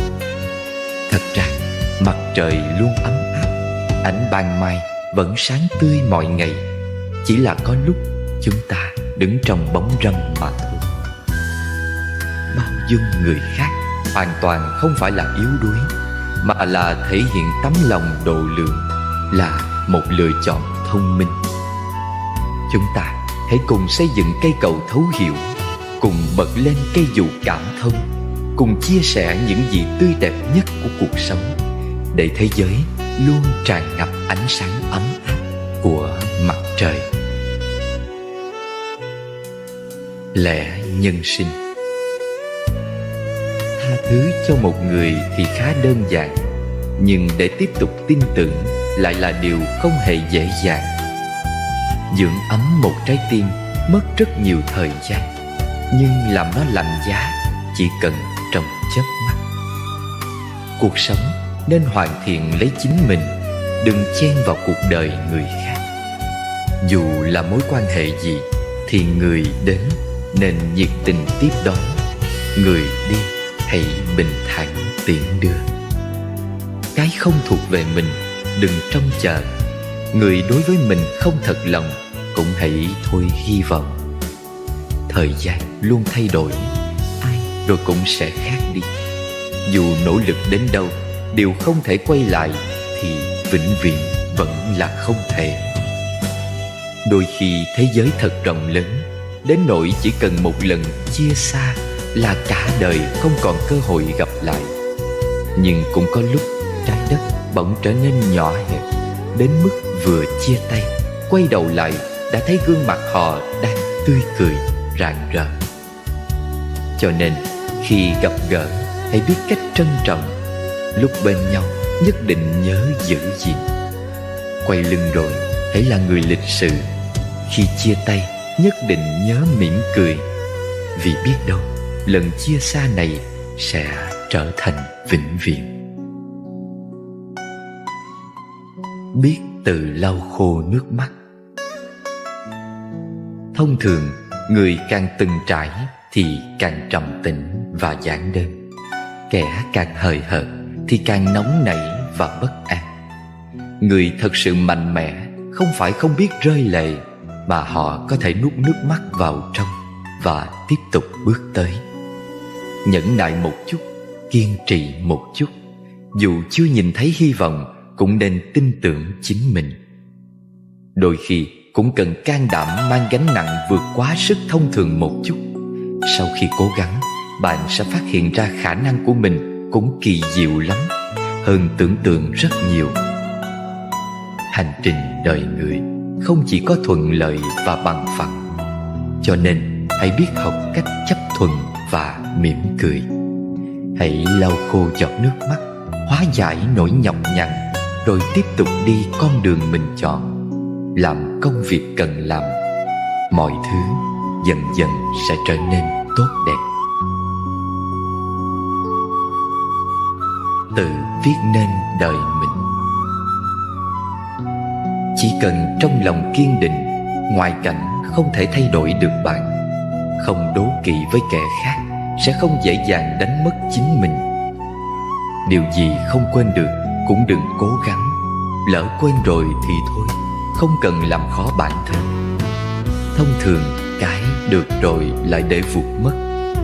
Thật ra mặt trời luôn ấm áp, ánh ban mai vẫn sáng tươi mọi ngày, chỉ là có lúc chúng ta đứng trong bóng râm mà thôi. Bao dung người khác hoàn toàn không phải là yếu đuối, mà là thể hiện tấm lòng độ lượng, là một lựa chọn thông minh. Chúng ta hãy cùng xây dựng cây cầu thấu hiểu, cùng bật lên cây dù cảm thông, cùng chia sẻ những gì tươi đẹp nhất của cuộc sống, để thế giới luôn tràn ngập ánh sáng ấm áp của mặt trời. Lẽ nhân sinh. Tha thứ cho một người thì khá đơn giản, nhưng để tiếp tục tin tưởng lại là điều không hề dễ dàng. Dưỡng ấm một trái tim mất rất nhiều thời gian, nhưng làm nó lạnh giá chỉ cần trong chớp mắt. Cuộc sống nên hoàn thiện lấy chính mình, đừng chen vào cuộc đời người khác. Dù là mối quan hệ gì thì người đến nên nhiệt tình tiếp đón, người đi hãy bình thản tiễn đưa. Cái không thuộc về mình đừng trông chờ, người đối với mình không thật lòng cũng hãy thôi hy vọng. Thời gian luôn thay đổi, ai rồi cũng sẽ khác đi. Dù nỗ lực đến đâu, điều không thể quay lại thì vĩnh viễn vẫn là không thể. Đôi khi thế giới thật rộng lớn, đến nỗi chỉ cần một lần chia xa là cả đời không còn cơ hội gặp lại. Nhưng cũng có lúc trái đất bỗng trở nên nhỏ hẹp, đến mức vừa chia tay, quay đầu lại đã thấy gương mặt họ đang tươi cười rạng rỡ. Cho nên khi gặp gỡ hãy biết cách trân trọng, lúc bên nhau nhất định nhớ giữ gìn. Quay lưng rồi hãy là người lịch sự, khi chia tay nhất định nhớ mỉm cười, vì biết đâu lần chia xa này sẽ trở thành vĩnh viễn. Biết tự lau khô nước mắt. Thông thường, người càng từng trải thì càng trầm tĩnh và giản đơn. Kẻ càng hời hợt thì càng nóng nảy và bất an. Người thật sự mạnh mẽ không phải không biết rơi lệ, mà họ có thể nuốt nước mắt vào trong và tiếp tục bước tới. Nhẫn nại một chút, kiên trì một chút, dù chưa nhìn thấy hy vọng cũng nên tin tưởng chính mình. Đôi khi cũng cần can đảm mang gánh nặng vượt quá sức thông thường một chút. Sau khi cố gắng bạn sẽ phát hiện ra khả năng của mình cũng kỳ diệu lắm, hơn tưởng tượng rất nhiều. Hành trình đời người không chỉ có thuận lợi và bằng phẳng, cho nên hãy biết học cách chấp thuận và mỉm cười. Hãy lau khô giọt nước mắt, hóa giải nỗi nhọc nhằn, rồi tiếp tục đi con đường mình chọn, làm công việc cần làm. Mọi thứ dần dần sẽ trở nên tốt đẹp. Tự viết nên đời mình. Chỉ cần trong lòng kiên định, ngoại cảnh không thể thay đổi được bạn. Không đố kỵ với kẻ khác sẽ không dễ dàng đánh mất chính mình. Điều gì không quên được cũng đừng cố gắng. Lỡ quên rồi thì thôi, không cần làm khó bản thân. Thông thường cái được rồi lại để vụt mất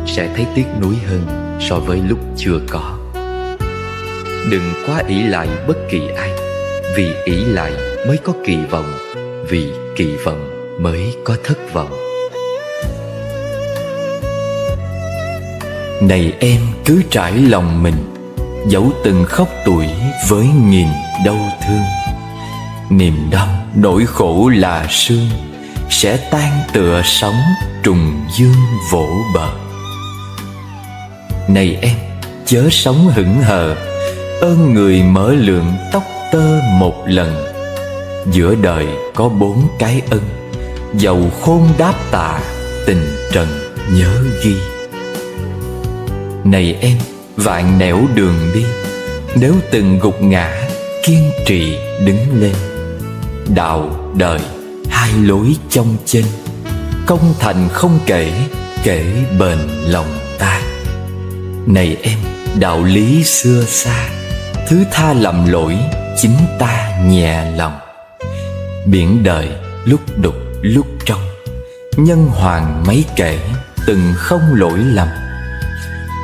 sẽ thấy tiếc nuối hơn so với lúc chưa có. Đừng quá ỷ lại bất kỳ ai, vì ỷ lại mới có kỳ vọng, vì kỳ vọng mới có thất vọng. Này em cứ trải lòng mình, dẫu từng khóc tuổi với nghìn đau thương. Niềm đau nỗi khổ là sương, sẽ tan tựa sóng trùng dương vỗ bờ. Này em chớ sống hững hờ, ơn người mở lượng tóc tơ một lần. Giữa đời có 4 cái ân, dầu khôn đáp tạ, tình trần nhớ ghi. Này em vạn nẻo đường đi, nếu từng gục ngã kiên trì đứng lên. Đạo đời hai lối chông chênh, công thành không kể, kể bền lòng ta. Này em đạo lý xưa xa, thứ tha lầm lỗi chính ta nhẹ lòng. Biển đời lúc đục lúc trong, nhân hoàng mấy kể từng không lỗi lầm.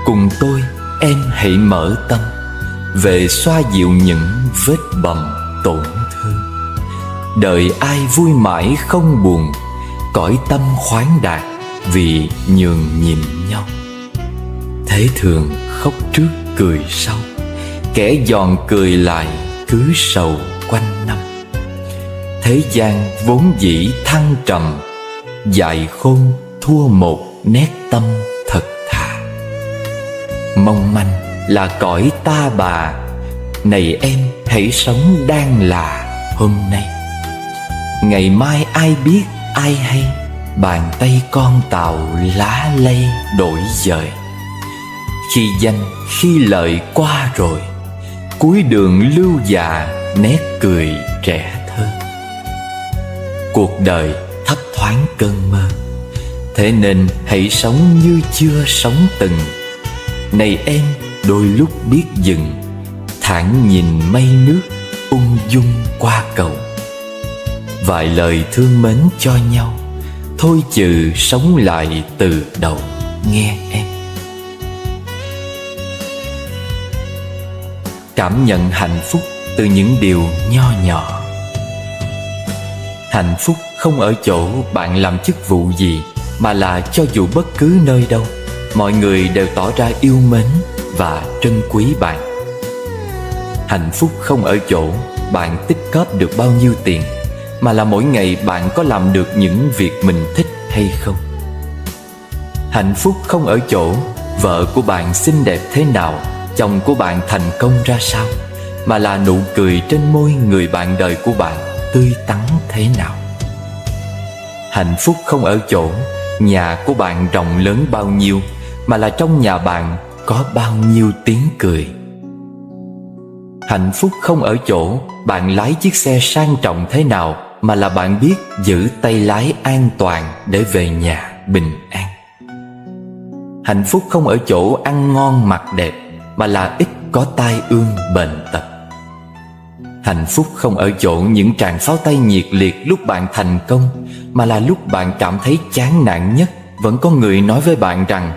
Cùng tôi em hãy mở tâm, về xoa dịu những vết bầm tổn thương. Đời ai vui mãi không buồn, cõi tâm khoáng đạt vì nhường nhịn nhau. Thế thường khóc trước cười sau, kẻ giòn cười lại cứ sầu quanh năm. Thế gian vốn dĩ thăng trầm, dại khôn thua một nét tâm thật thà. Mong manh là cõi ta bà, này em hãy sống đang là hôm nay. Ngày mai ai biết ai hay, bàn tay con tàu lá lây đổi dời. Khi danh khi lợi qua rồi, cuối đường lưu già nét cười trẻ thơ. Cuộc đời thấp thoáng cơn mơ, thế nên hãy sống như chưa sống từng. Này em đôi lúc biết dừng, thản nhìn mây nước ung dung qua cầu. Vài lời thương mến cho nhau, thôi chừ sống lại từ đầu nghe em. Cảm nhận hạnh phúc từ những điều nho nhỏ. Hạnh phúc không ở chỗ bạn làm chức vụ gì, mà là cho dù bất cứ nơi đâu, mọi người đều tỏ ra yêu mến và trân quý bạn. Hạnh phúc không ở chỗ bạn tích cóp được bao nhiêu tiền, mà là mỗi ngày bạn có làm được những việc mình thích hay không. Hạnh phúc không ở chỗ vợ của bạn xinh đẹp thế nào, chồng của bạn thành công ra sao, mà là nụ cười trên môi người bạn đời của bạn tươi tắn thế nào. Hạnh phúc không ở chỗ nhà của bạn rộng lớn bao nhiêu, mà là trong nhà bạn có bao nhiêu tiếng cười. Hạnh phúc không ở chỗ bạn lái chiếc xe sang trọng thế nào, mà là bạn biết giữ tay lái an toàn để về nhà bình an. Hạnh phúc không ở chỗ ăn ngon mặc đẹp, mà là ít có tai ương bệnh tật. Hạnh phúc không ở chỗ những tràng pháo tay nhiệt liệt lúc bạn thành công, mà là lúc bạn cảm thấy chán nản nhất, vẫn có người nói với bạn rằng: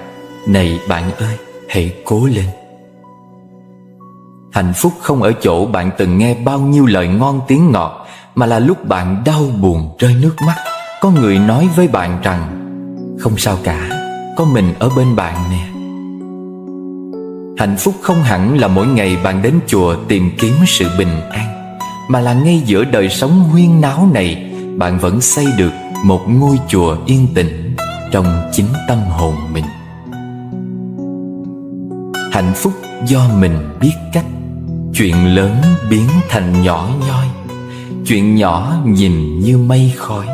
này bạn ơi, hãy cố lên. Hạnh phúc không ở chỗ bạn từng nghe bao nhiêu lời ngon tiếng ngọt, mà là lúc bạn đau buồn rơi nước mắt, có người nói với bạn rằng: không sao cả, có mình ở bên bạn nè. Hạnh phúc không hẳn là mỗi ngày bạn đến chùa tìm kiếm sự bình an, mà là ngay giữa đời sống huyên náo này, bạn vẫn xây được một ngôi chùa yên tĩnh trong chính tâm hồn mình. Hạnh phúc do mình biết cách. Chuyện lớn biến thành nhỏ nhoi, chuyện nhỏ nhìn như mây khói,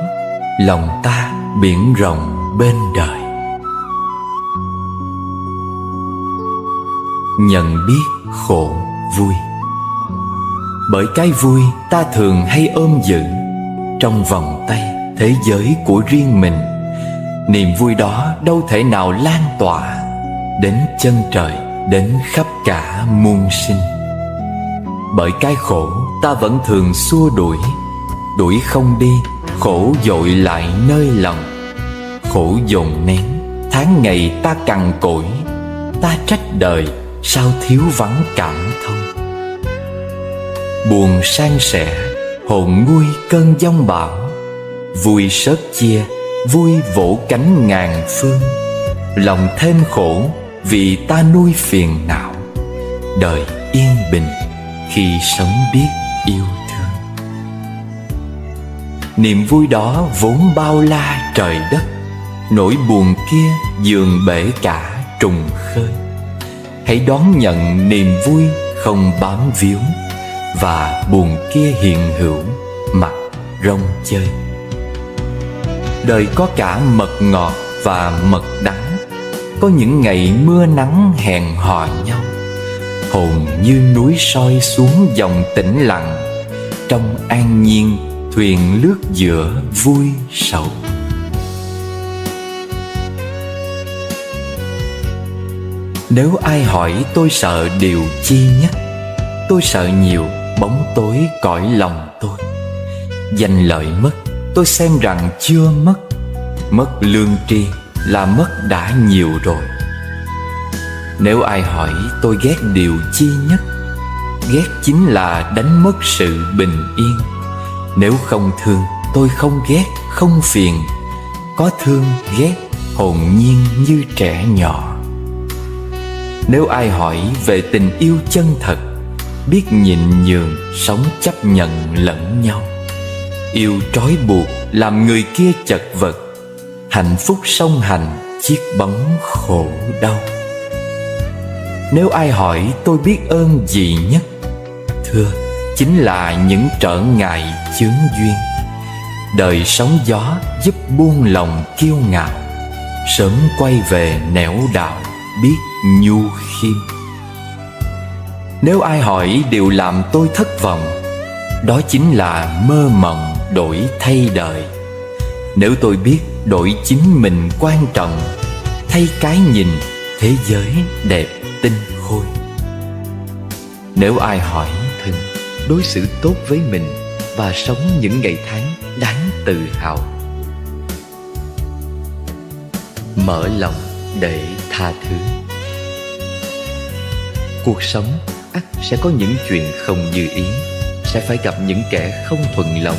lòng ta biển rộng bên đời. Nhận biết khổ vui. Bởi cái vui ta thường hay ôm giữ trong vòng tay thế giới của riêng mình. Niềm vui đó đâu thể nào lan tỏa đến chân trời, đến khắp cả muôn sinh. Bởi cái khổ ta vẫn thường xua đuổi, đuổi không đi, khổ dội lại nơi lòng. Khổ dồn nén, tháng ngày ta cằn cỗi, ta trách đời sao thiếu vắng cảm thông. Buồn san sẻ, hồn nguôi cơn giông bão. Vui sớt chia, vui vỗ cánh ngàn phương. Lòng thêm khổ vì ta nuôi phiền não. Đời yên bình khi sống biết yêu thương. Niềm vui đó vốn bao la trời đất, nỗi buồn kia dường bể cả trùng khơi. Hãy đón nhận niềm vui không bám víu, và buồn kia hiện hữu mặt rong chơi. Đời có cả mật ngọt và mật đắng, có những ngày mưa nắng hẹn hò nhau. Hồn như núi soi xuống dòng tĩnh lặng, trong an nhiên thuyền lướt giữa vui sầu. Nếu ai hỏi tôi sợ điều chi nhất, tôi sợ nhiều bóng tối cõi lòng tôi. Danh lợi mất, tôi xem rằng chưa mất. Mất lương tri là mất đã nhiều rồi. Nếu ai hỏi tôi ghét điều chi nhất, ghét chính là đánh mất sự bình yên. Nếu không thương, tôi không ghét, không phiền. Có thương ghét, hồn nhiên như trẻ nhỏ. Nếu ai hỏi về tình yêu chân thật, biết nhịn nhường, sống chấp nhận lẫn nhau. Yêu trói buộc, làm người kia chật vật. Hạnh phúc song hành, chiếc bóng khổ đau. Nếu ai hỏi tôi biết ơn gì nhất, thưa, chính là những trở ngại chướng duyên. Đời sóng gió giúp buông lòng kiêu ngạo, sớm quay về nẻo đạo biết nhu khiêm. Nếu ai hỏi điều làm tôi thất vọng, đó chính là mơ mộng đổi thay đời. Nếu tôi biết đổi chính mình quan trọng, thay cái nhìn thế giới đẹp tinh khôi. Nếu ai hỏi thân đối xử tốt với mình và sống những ngày tháng đáng tự hào. Mở lòng để tha thứ. Cuộc sống ắt sẽ có những chuyện không như ý, sẽ phải gặp những kẻ không thuận lòng.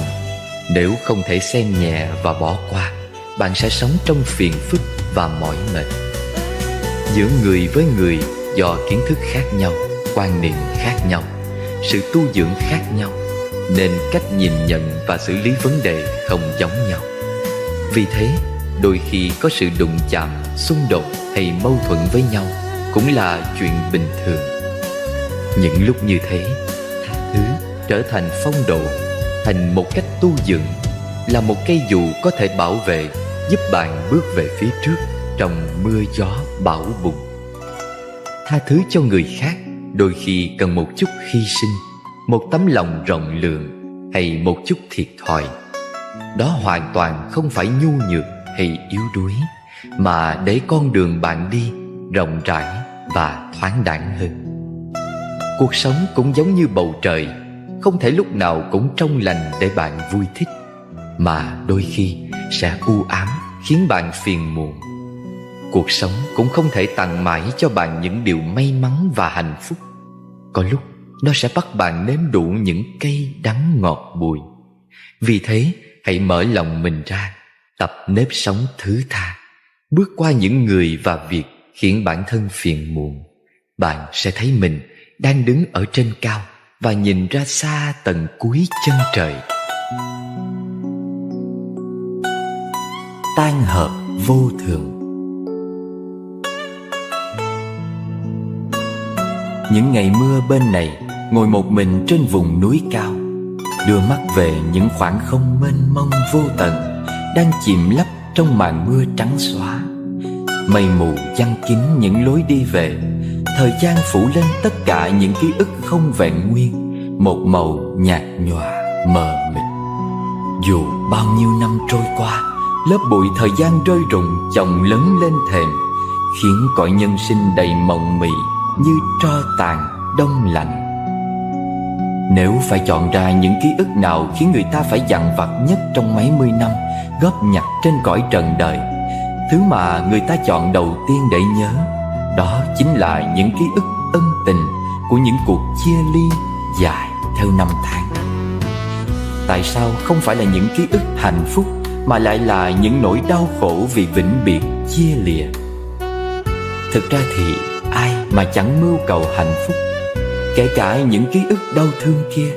Nếu không thể xem nhẹ và bỏ qua, bạn sẽ sống trong phiền phức và mỏi mệt. Giữa người với người, do kiến thức khác nhau, quan niệm khác nhau, sự tu dưỡng khác nhau, nên cách nhìn nhận và xử lý vấn đề không giống nhau. Vì thế, đôi khi có sự đụng chạm, xung đột hay mâu thuẫn với nhau cũng là chuyện bình thường. Những lúc như thế, tha thứ trở thành phong độ, thành một cách tu dưỡng, là một cây dù có thể bảo vệ, giúp bạn bước về phía trước trong mưa gió bão bùng. Tha thứ cho người khác đôi khi cần một chút hy sinh, một tấm lòng rộng lượng hay một chút thiệt thòi. Đó hoàn toàn không phải nhu nhược hay yếu đuối, mà để con đường bạn đi rộng rãi và thoáng đãng hơn. Cuộc sống cũng giống như bầu trời, không thể lúc nào cũng trong lành để bạn vui thích, mà đôi khi sẽ u ám khiến bạn phiền muộn. Cuộc sống cũng không thể tặng mãi cho bạn những điều may mắn và hạnh phúc. Có lúc nó sẽ bắt bạn nếm đủ những cay đắng ngọt bùi. Vì thế, hãy mở lòng mình ra, tập nếp sống thứ tha, bước qua những người và việc khiến bản thân phiền muộn, bạn sẽ thấy mình đang đứng ở trên cao và nhìn ra xa tận cuối chân trời. Tan hợp vô thường. Những ngày mưa bên này, ngồi một mình trên vùng núi cao, đưa mắt về những khoảng không mênh mông vô tận đang chìm lấp trong màn mưa trắng xóa. Mây mù giăng kín những lối đi về, thời gian phủ lên tất cả những ký ức không vẹn nguyên, một màu nhạt nhòa mờ mịt. Dù bao nhiêu năm trôi qua, lớp bụi thời gian rơi rụng chồng lớn lên thềm, khiến cõi nhân sinh đầy mộng mị như tro tàn đông lạnh. Nếu phải chọn ra những ký ức nào khiến người ta phải dằn vặt nhất trong mấy mươi năm góp nhặt trên cõi trần đời, thứ mà người ta chọn đầu tiên để nhớ, đó chính là những ký ức ân tình của những cuộc chia ly dài theo năm tháng. Tại sao không phải là những ký ức hạnh phúc mà lại là những nỗi đau khổ vì vĩnh biệt chia lìa? Thực ra thì ai mà chẳng mưu cầu hạnh phúc. Kể cả những ký ức đau thương kia,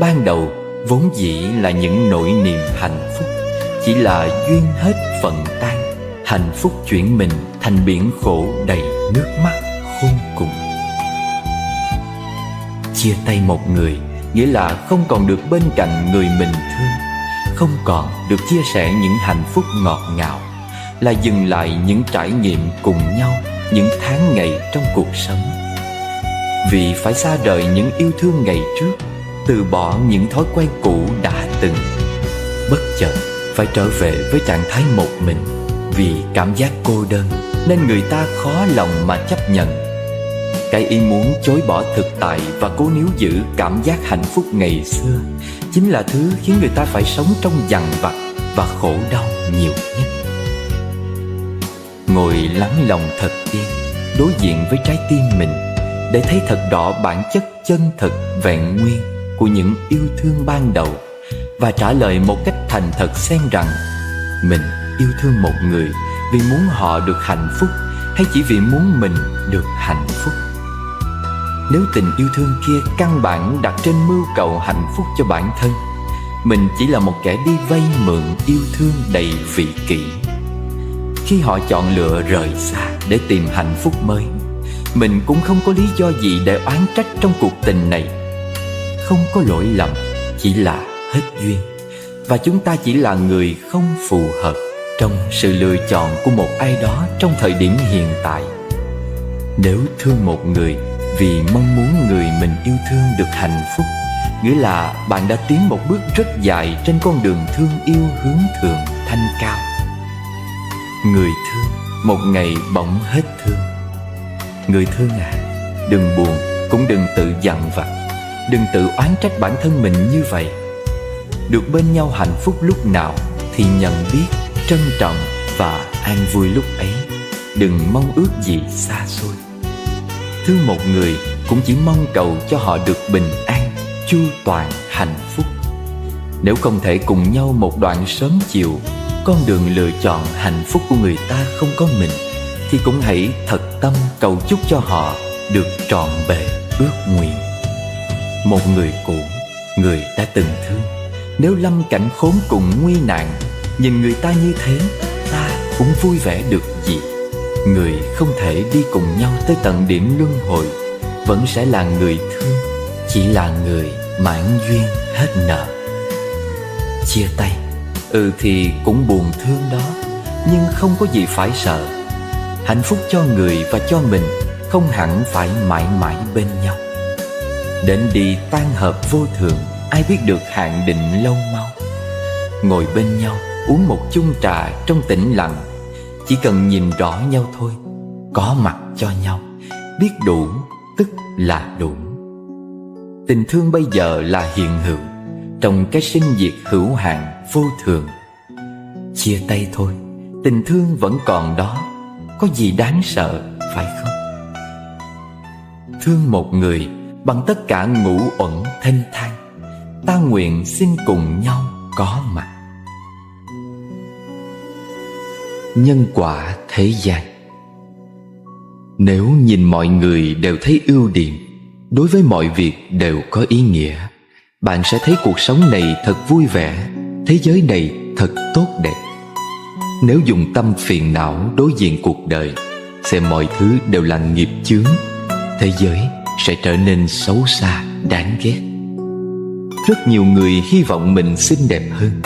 ban đầu vốn dĩ là những nỗi niềm hạnh phúc, chỉ là duyên hết phận tan, hạnh phúc chuyển mình thành biển khổ đầy nước mắt khôn cùng. Chia tay một người nghĩa là không còn được bên cạnh người mình thương, không còn được chia sẻ những hạnh phúc ngọt ngào, là dừng lại những trải nghiệm cùng nhau những tháng ngày trong cuộc sống. Vì phải xa rời những yêu thương ngày trước, từ bỏ những thói quen cũ đã từng, bất chợt phải trở về với trạng thái một mình. Vì cảm giác cô đơn nên người ta khó lòng mà chấp nhận. Cái ý muốn chối bỏ thực tại và cố níu giữ cảm giác hạnh phúc ngày xưa chính là thứ khiến người ta phải sống trong dằn vặt và khổ đau nhiều nhất. Ngồi lắng lòng thật yên, đối diện với trái tim mình, để thấy thật rõ bản chất chân thực vẹn nguyên của những yêu thương ban đầu, và trả lời một cách thành thật xen rằng mình yêu thương một người vì muốn họ được hạnh phúc, hay chỉ vì muốn mình được hạnh phúc. Nếu tình yêu thương kia căn bản đặt trên mưu cầu hạnh phúc cho bản thân, mình chỉ là một kẻ đi vay mượn yêu thương đầy vị kỷ. Khi họ chọn lựa rời xa để tìm hạnh phúc mới, mình cũng không có lý do gì để oán trách trong cuộc tình này. Không có lỗi lầm, chỉ là hết duyên, và chúng ta chỉ là người không phù hợp trong sự lựa chọn của một ai đó trong thời điểm hiện tại. Nếu thương một người vì mong muốn người mình yêu thương được hạnh phúc, nghĩa là bạn đã tiến một bước rất dài trên con đường thương yêu hướng thượng thanh cao. Người thương một ngày bỗng hết thương. Người thương à, đừng buồn, cũng đừng tự dằn vặt, đừng tự oán trách bản thân mình như vậy. Được bên nhau hạnh phúc lúc nào thì nhận biết, trân trọng và an vui lúc ấy. Đừng mong ước gì xa xôi. Thương một người cũng chỉ mong cầu cho họ được bình an, chu toàn, hạnh phúc. Nếu không thể cùng nhau một đoạn sớm chiều, con đường lựa chọn hạnh phúc của người ta không có mình, thì cũng hãy thật tâm cầu chúc cho họ được trọn bề ước nguyện. Một người cũ, người đã từng thương, nếu lâm cảnh khốn cùng nguy nạn, nhìn người ta như thế, ta cũng vui vẻ được gì. Người không thể đi cùng nhau tới tận điểm luân hồi vẫn sẽ là người thương, chỉ là người mãn duyên hết nợ. Chia tay, thì cũng buồn thương đó, nhưng không có gì phải sợ. Hạnh phúc cho người và cho mình không hẳn phải mãi mãi bên nhau. Đến đi tan hợp vô thường, ai biết được hạn định lâu mau. Ngồi bên nhau uống một chung trà trong tĩnh lặng, chỉ cần nhìn rõ nhau thôi, có mặt cho nhau, biết đủ tức là đủ. Tình thương bây giờ là hiện hữu, trong cái sinh diệt hữu hạn vô thường. Chia tay thôi, tình thương vẫn còn đó, có gì đáng sợ phải không? Thương một người bằng tất cả ngũ uẩn thênh thang, ta nguyện xin cùng nhau có mặt. Nhân quả thế gian. Nếu nhìn mọi người đều thấy ưu điểm, đối với mọi việc đều có ý nghĩa, bạn sẽ thấy cuộc sống này thật vui vẻ, thế giới này thật tốt đẹp. Nếu dùng tâm phiền não đối diện cuộc đời, xem mọi thứ đều là nghiệp chướng, thế giới sẽ trở nên xấu xa, đáng ghét. Rất nhiều người hy vọng mình xinh đẹp hơn.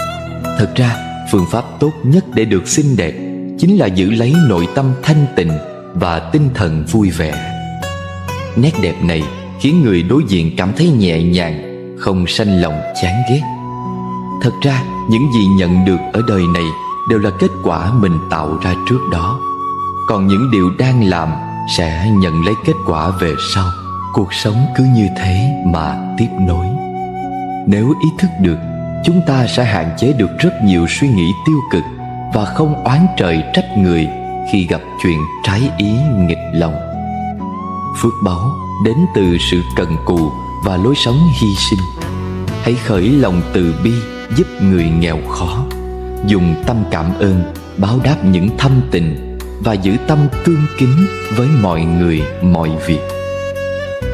Thật ra, phương pháp tốt nhất để được xinh đẹp chính là giữ lấy nội tâm thanh tịnh và tinh thần vui vẻ. Nét đẹp này khiến người đối diện cảm thấy nhẹ nhàng, không sanh lòng chán ghét. Thật ra, những gì nhận được ở đời này đều là kết quả mình tạo ra trước đó. Còn những điều đang làm sẽ nhận lấy kết quả về sau. Cuộc sống cứ như thế mà tiếp nối. Nếu ý thức được, chúng ta sẽ hạn chế được rất nhiều suy nghĩ tiêu cực và không oán trời trách người khi gặp chuyện trái ý nghịch lòng. Phước báu đến từ sự cần cù và lối sống hy sinh. Hãy khởi lòng từ bi giúp người nghèo khó, dùng tâm cảm ơn báo đáp những thâm tình và giữ tâm tương kính với mọi người mọi việc.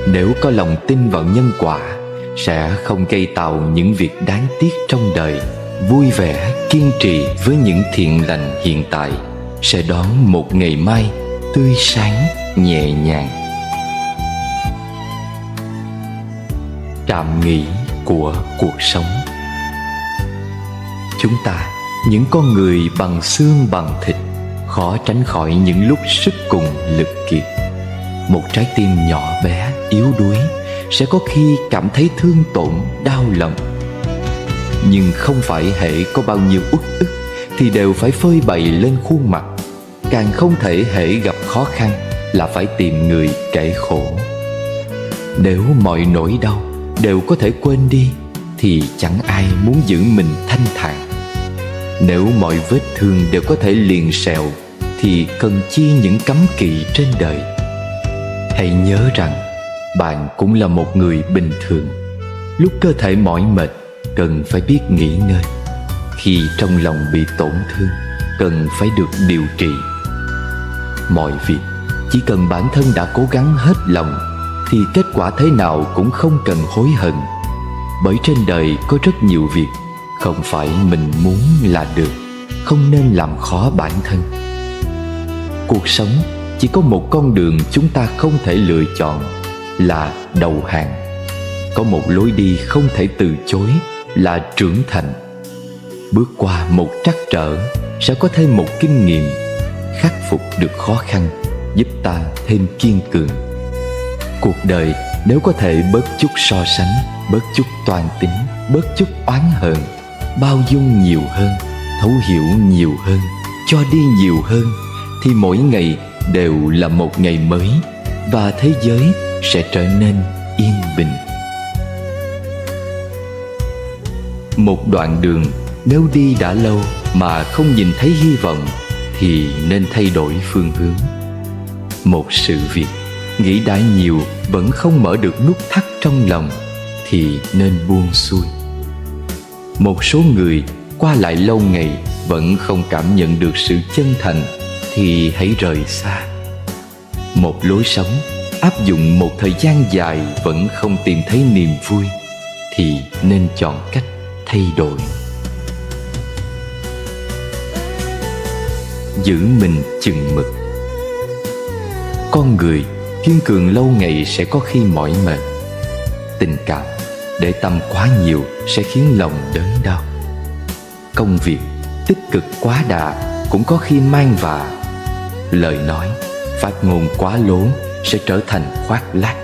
Nếu có lòng tin vào nhân quả, sẽ không gây tạo những việc đáng tiếc trong đời. Vui vẻ, kiên trì với những thiện lành hiện tại, sẽ đón một ngày mai tươi sáng, nhẹ nhàng. Trạm nghỉ của cuộc sống. Chúng ta, những con người bằng xương bằng thịt, khó tránh khỏi những lúc sức cùng lực kiệt. Một trái tim nhỏ bé, yếu đuối sẽ có khi cảm thấy thương tổn, đau lòng. Nhưng không phải hễ có bao nhiêu uất ức thì đều phải phơi bày lên khuôn mặt. Càng không thể hễ gặp khó khăn là phải tìm người kể khổ. Nếu mọi nỗi đau đều có thể quên đi thì chẳng ai muốn giữ mình thanh thản. Nếu mọi vết thương đều có thể liền sẹo thì cần chi những cấm kỵ trên đời. Hãy nhớ rằng bạn cũng là một người bình thường. Lúc cơ thể mỏi mệt, cần phải biết nghỉ ngơi. Khi trong lòng bị tổn thương, cần phải được điều trị. Mọi việc chỉ cần bản thân đã cố gắng hết lòng thì kết quả thế nào cũng không cần hối hận. Bởi trên đời có rất nhiều việc không phải mình muốn là được, không nên làm khó bản thân. Cuộc sống chỉ có một con đường chúng ta không thể lựa chọn là đầu hàng. Có một lối đi không thể từ chối là trưởng thành. Bước qua một trắc trở sẽ có thêm một kinh nghiệm. Khắc phục được khó khăn giúp ta thêm kiên cường. Cuộc đời nếu có thể bớt chút so sánh, bớt chút toan tính, bớt chút oán hờn, bao dung nhiều hơn, thấu hiểu nhiều hơn, cho đi nhiều hơn, thì mỗi ngày đều là một ngày mới và thế giới sẽ trở nên yên bình. Một đoạn đường nếu đi đã lâu mà không nhìn thấy hy vọng thì nên thay đổi phương hướng. Một sự việc nghĩ đã nhiều vẫn không mở được nút thắt trong lòng thì nên buông xuôi. Một số người qua lại lâu ngày vẫn không cảm nhận được sự chân thành thì hãy rời xa. Một lối sống áp dụng một thời gian dài vẫn không tìm thấy niềm vui thì nên chọn cách thay đổi. Giữ mình chừng mực. Con người kiên cường lâu ngày sẽ có khi mỏi mệt. Tình cảm để tâm quá nhiều sẽ khiến lòng đớn đau. Công việc tích cực quá đà cũng có khi mang vạ. Lời nói phát ngôn quá lố sẽ trở thành khoác lác.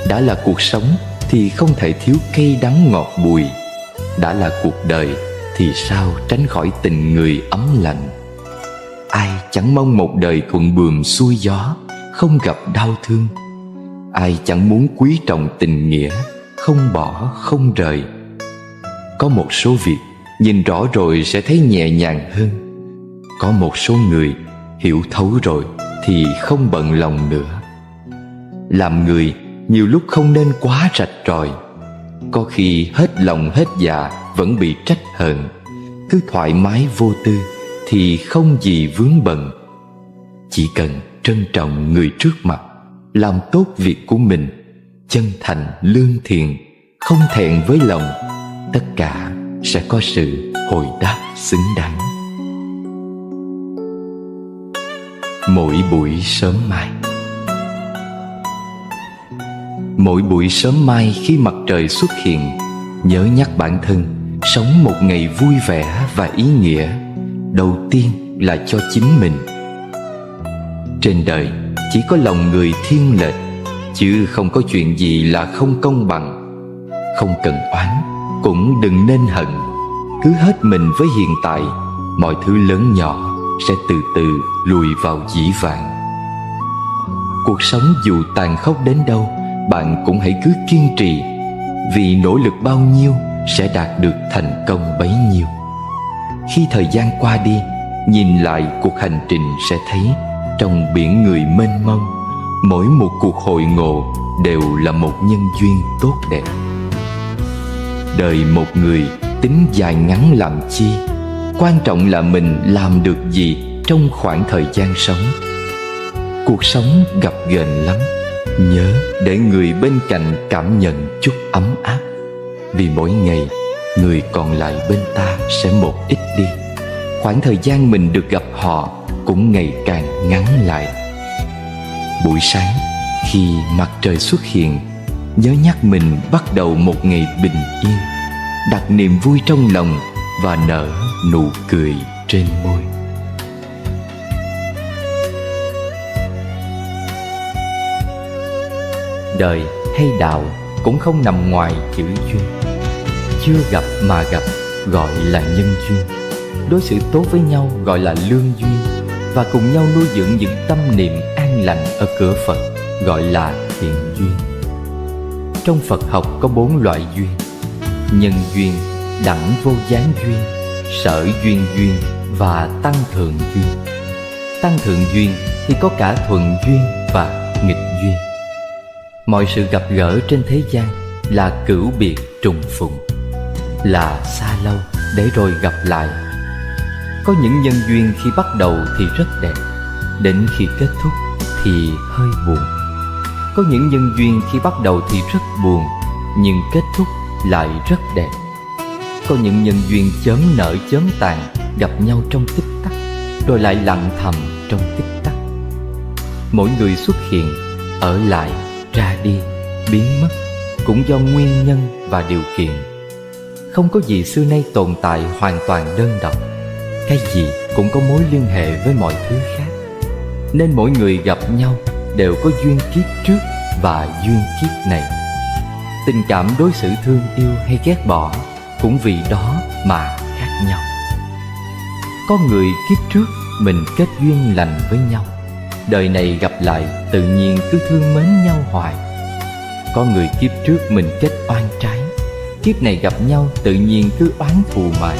Đã là cuộc sống thì không thể thiếu cay đắng ngọt bùi. Đã là cuộc đời thì sao tránh khỏi tình người ấm lạnh. Ai chẳng mong một đời thuận buồm xuôi gió, không gặp đau thương. Ai chẳng muốn quý trọng tình nghĩa, không bỏ không rời. Có một số việc nhìn rõ rồi sẽ thấy nhẹ nhàng hơn. Có một số người hiểu thấu rồi thì không bận lòng nữa. Làm người nhiều lúc không nên quá rạch ròi. Có khi hết lòng hết dạ vẫn bị trách hờn. Cứ thoải mái vô tư thì không gì vướng bận. Chỉ cần trân trọng người trước mặt, làm tốt việc của mình, chân thành lương thiện, không thẹn với lòng, tất cả sẽ có sự hồi đáp xứng đáng. Mỗi buổi sớm mai. Mỗi buổi sớm mai khi mặt trời xuất hiện, nhớ nhắc bản thân sống một ngày vui vẻ và ý nghĩa. Đầu tiên là cho chính mình. Trên đời chỉ có lòng người thiên lệch, chứ không có chuyện gì là không công bằng. Không cần oán, cũng đừng nên hận. Cứ hết mình với hiện tại, mọi thứ lớn nhỏ sẽ từ từ lùi vào dĩ vãng. Cuộc sống dù tàn khốc đến đâu, bạn cũng hãy cứ kiên trì, vì nỗ lực bao nhiêu sẽ đạt được thành công bấy nhiêu. Khi thời gian qua đi, nhìn lại cuộc hành trình sẽ thấy trong biển người mênh mông, mỗi một cuộc hội ngộ đều là một nhân duyên tốt đẹp. Đời một người tính dài ngắn làm chi, quan trọng là mình làm được gì trong khoảng thời gian sống. Cuộc sống gập ghềnh lắm, nhớ để người bên cạnh cảm nhận chút ấm áp, vì mỗi ngày người còn lại bên ta sẽ một ít đi. Khoảng thời gian mình được gặp họ cũng ngày càng ngắn lại. Buổi sáng khi mặt trời xuất hiện, nhớ nhắc mình bắt đầu một ngày bình yên, đặt niềm vui trong lòng và nở nụ cười trên môi. Đời hay đạo cũng không nằm ngoài chữ duyên. Chưa gặp mà gặp gọi là nhân duyên. Đối xử tốt với nhau gọi là lương duyên. Và cùng nhau nuôi dưỡng những tâm niệm an lành ở cửa Phật gọi là thiện duyên. Trong Phật học có 4 loại duyên: nhân duyên, đẳng vô gián duyên, sở duyên duyên và tăng thượng duyên. Tăng thượng duyên thì có cả thuận duyên và nghịch duyên. Mọi sự gặp gỡ trên thế gian là cửu biệt trùng phùng, là xa lâu để rồi gặp lại. Có những nhân duyên khi bắt đầu thì rất đẹp, đến khi kết thúc thì hơi buồn. Có những nhân duyên khi bắt đầu thì rất buồn, nhưng kết thúc lại rất đẹp. Có những nhân duyên chớm nở chớm tàn, gặp nhau trong tích tắc, rồi lại lặng thầm trong tích tắc. Mỗi người xuất hiện, ở lại, ra đi, biến mất cũng do nguyên nhân và điều kiện. Không có gì xưa nay tồn tại hoàn toàn đơn độc. Cái gì cũng có mối liên hệ với mọi thứ khác. Nên mỗi người gặp nhau đều có duyên kiếp trước và duyên kiếp này. Tình cảm đối xử thương yêu hay ghét bỏ cũng vì đó mà khác nhau. Có người kiếp trước mình kết duyên lành với nhau, đời này gặp lại tự nhiên cứ thương mến nhau hoài. Có người kiếp trước mình kết oan trái, kiếp này gặp nhau tự nhiên cứ oán thù mãi.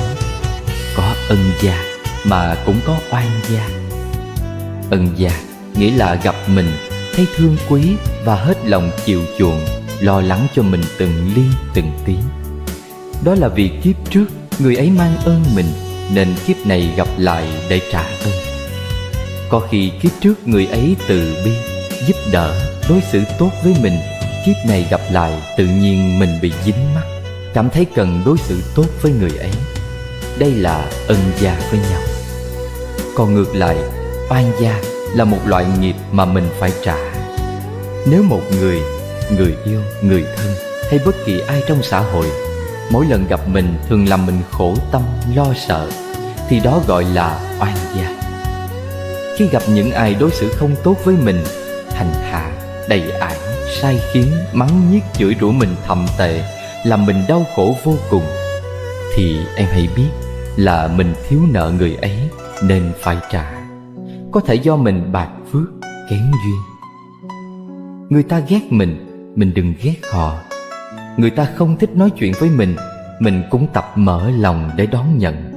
Có ân gia mà cũng có oan gia. Ân gia nghĩa là gặp mình, thấy thương quý và hết lòng chiều chuộng, lo lắng cho mình từng ly từng tí. Đó là vì kiếp trước người ấy mang ơn mình, nên kiếp này gặp lại để trả ơn. Có khi kiếp trước người ấy từ bi, giúp đỡ, đối xử tốt với mình, kiếp này gặp lại tự nhiên mình bị dính mắc, cảm thấy cần đối xử tốt với người ấy. Đây là ân gia với nhau. Còn ngược lại, oan gia là một loại nghiệp mà mình phải trả. Nếu một người yêu, người thân hay bất kỳ ai trong xã hội mỗi lần gặp mình thường làm mình khổ tâm, lo sợ, thì đó gọi là oan gia. Khi gặp những ai đối xử không tốt với mình, hành hạ, đầy ải, sai khiến, mắng nhiếc, chửi rủa mình thậm tệ, làm mình đau khổ vô cùng, thì em hãy biết là mình thiếu nợ người ấy nên phải trả. Có thể do mình bạc phước, kén duyên. Người ta ghét mình đừng ghét họ. Người ta không thích nói chuyện với mình cũng tập mở lòng để đón nhận.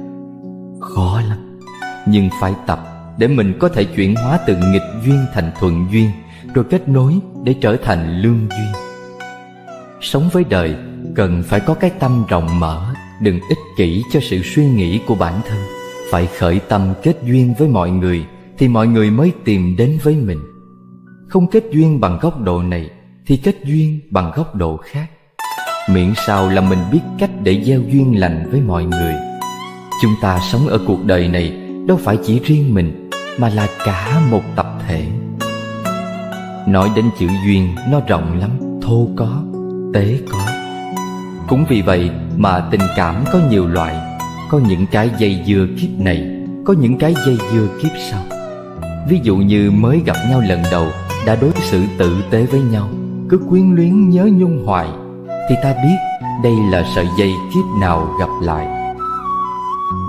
Khó lắm, nhưng phải tập để mình có thể chuyển hóa từ nghịch duyên thành thuận duyên, rồi kết nối để trở thành lương duyên. Sống với đời cần phải có cái tâm rộng mở, đừng ích kỷ cho sự suy nghĩ của bản thân. Phải khởi tâm kết duyên với mọi người thì mọi người mới tìm đến với mình. Không kết duyên bằng góc độ này thì kết duyên bằng góc độ khác. Miễn sao là mình biết cách để gieo duyên lành với mọi người. Chúng ta sống ở cuộc đời này đâu phải chỉ riêng mình, mà là cả một tập thể. Nói đến chữ duyên nó rộng lắm, thô có, tế có. Cũng vì vậy mà tình cảm có nhiều loại. Có những cái dây dưa kiếp này, có những cái dây dưa kiếp sau. Ví dụ như mới gặp nhau lần đầu đã đối xử tử tế với nhau, cứ quyến luyến nhớ nhung hoài, thì ta biết đây là sợi dây kiếp nào gặp lại.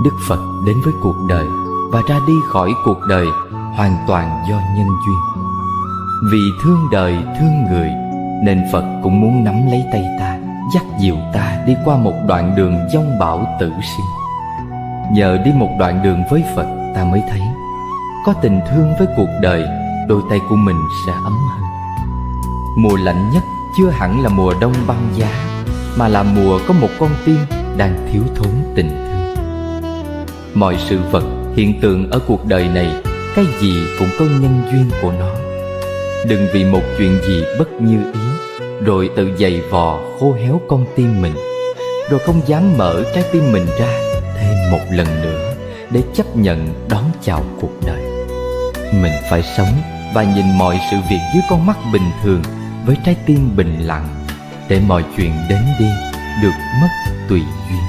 Đức Phật đến với cuộc đời và ra đi khỏi cuộc đời hoàn toàn do nhân duyên. Vì thương đời thương người nên Phật cũng muốn nắm lấy tay ta, dắt dìu ta đi qua một đoạn đường vong bão tử sinh. Nhờ đi một đoạn đường với Phật, ta mới thấy có tình thương với cuộc đời, đôi tay của mình sẽ ấm hơn. Mùa lạnh nhất chưa hẳn là mùa đông băng giá, mà là mùa có một con tim đang thiếu thốn tình thương. Mọi sự vật, hiện tượng ở cuộc đời này, cái gì cũng có nhân duyên của nó. Đừng vì một chuyện gì bất như ý rồi tự giày vò khô héo con tim mình, rồi không dám mở trái tim mình ra thêm một lần nữa để chấp nhận đón chào cuộc đời. Mình phải sống và nhìn mọi sự việc dưới con mắt bình thường, với trái tim bình lặng, để mọi chuyện đến đi được mất tùy duyên.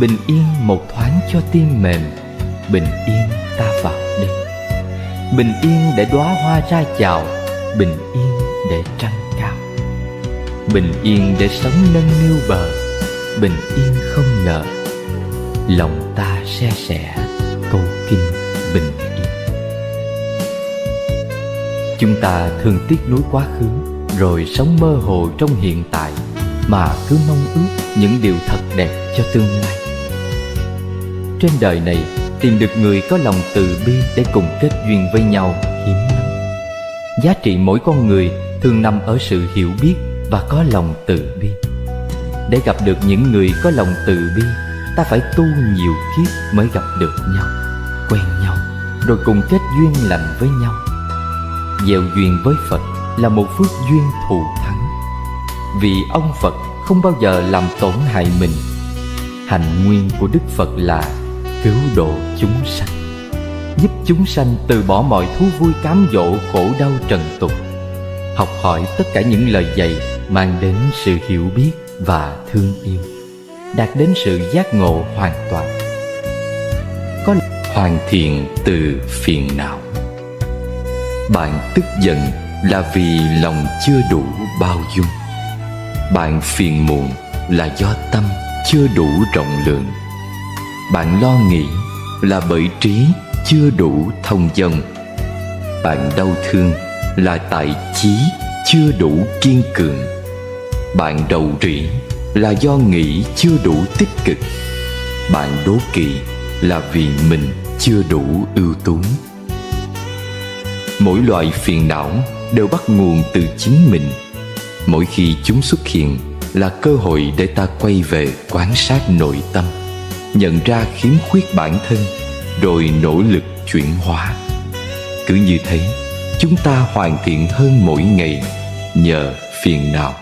Bình yên một thoáng cho tim mềm, bình yên ta vào đêm. Bình yên để đóa hoa ra chào, bình yên để trăng cao. Bình yên để sống nâng niu bờ, bình yên không ngờ lòng ta se sẻ câu kinh bình yên. Chúng ta thường tiếc nuối quá khứ, rồi sống mơ hồ trong hiện tại, mà cứ mong ước những điều thật đẹp cho tương lai. Trên đời này, tìm được người có lòng từ bi để cùng kết duyên với nhau hiếm lắm. Giá trị mỗi con người thường nằm ở sự hiểu biết và có lòng từ bi. Để gặp được những người có lòng từ bi, ta phải tu nhiều kiếp mới gặp được nhau, quen nhau, rồi cùng kết duyên lành với nhau. Gieo duyên với Phật là một phước duyên thù thắng, vì ông Phật không bao giờ làm tổn hại mình. Hạnh nguyên của Đức Phật là cứu độ chúng sanh, giúp chúng sanh từ bỏ mọi thú vui cám dỗ khổ đau trần tục, học hỏi tất cả những lời dạy mang đến sự hiểu biết và thương yêu, đạt đến sự giác ngộ hoàn toàn. Có hoàn thiện từ phiền não. Bạn tức giận là vì lòng chưa đủ bao dung. Bạn phiền muộn là do tâm chưa đủ rộng lượng. Bạn lo nghĩ là bởi trí chưa đủ thông dong. Bạn đau thương là tại chí chưa đủ kiên cường. Bạn rầu rĩ là do nghĩ chưa đủ tích cực. Bạn đố kỵ là vì mình chưa đủ ưu tú. Mỗi loại phiền não đều bắt nguồn từ chính mình. Mỗi khi chúng xuất hiện là cơ hội để ta quay về quan sát nội tâm, nhận ra khiếm khuyết bản thân, rồi nỗ lực chuyển hóa. Cứ như thế, chúng ta hoàn thiện hơn mỗi ngày nhờ phiền não.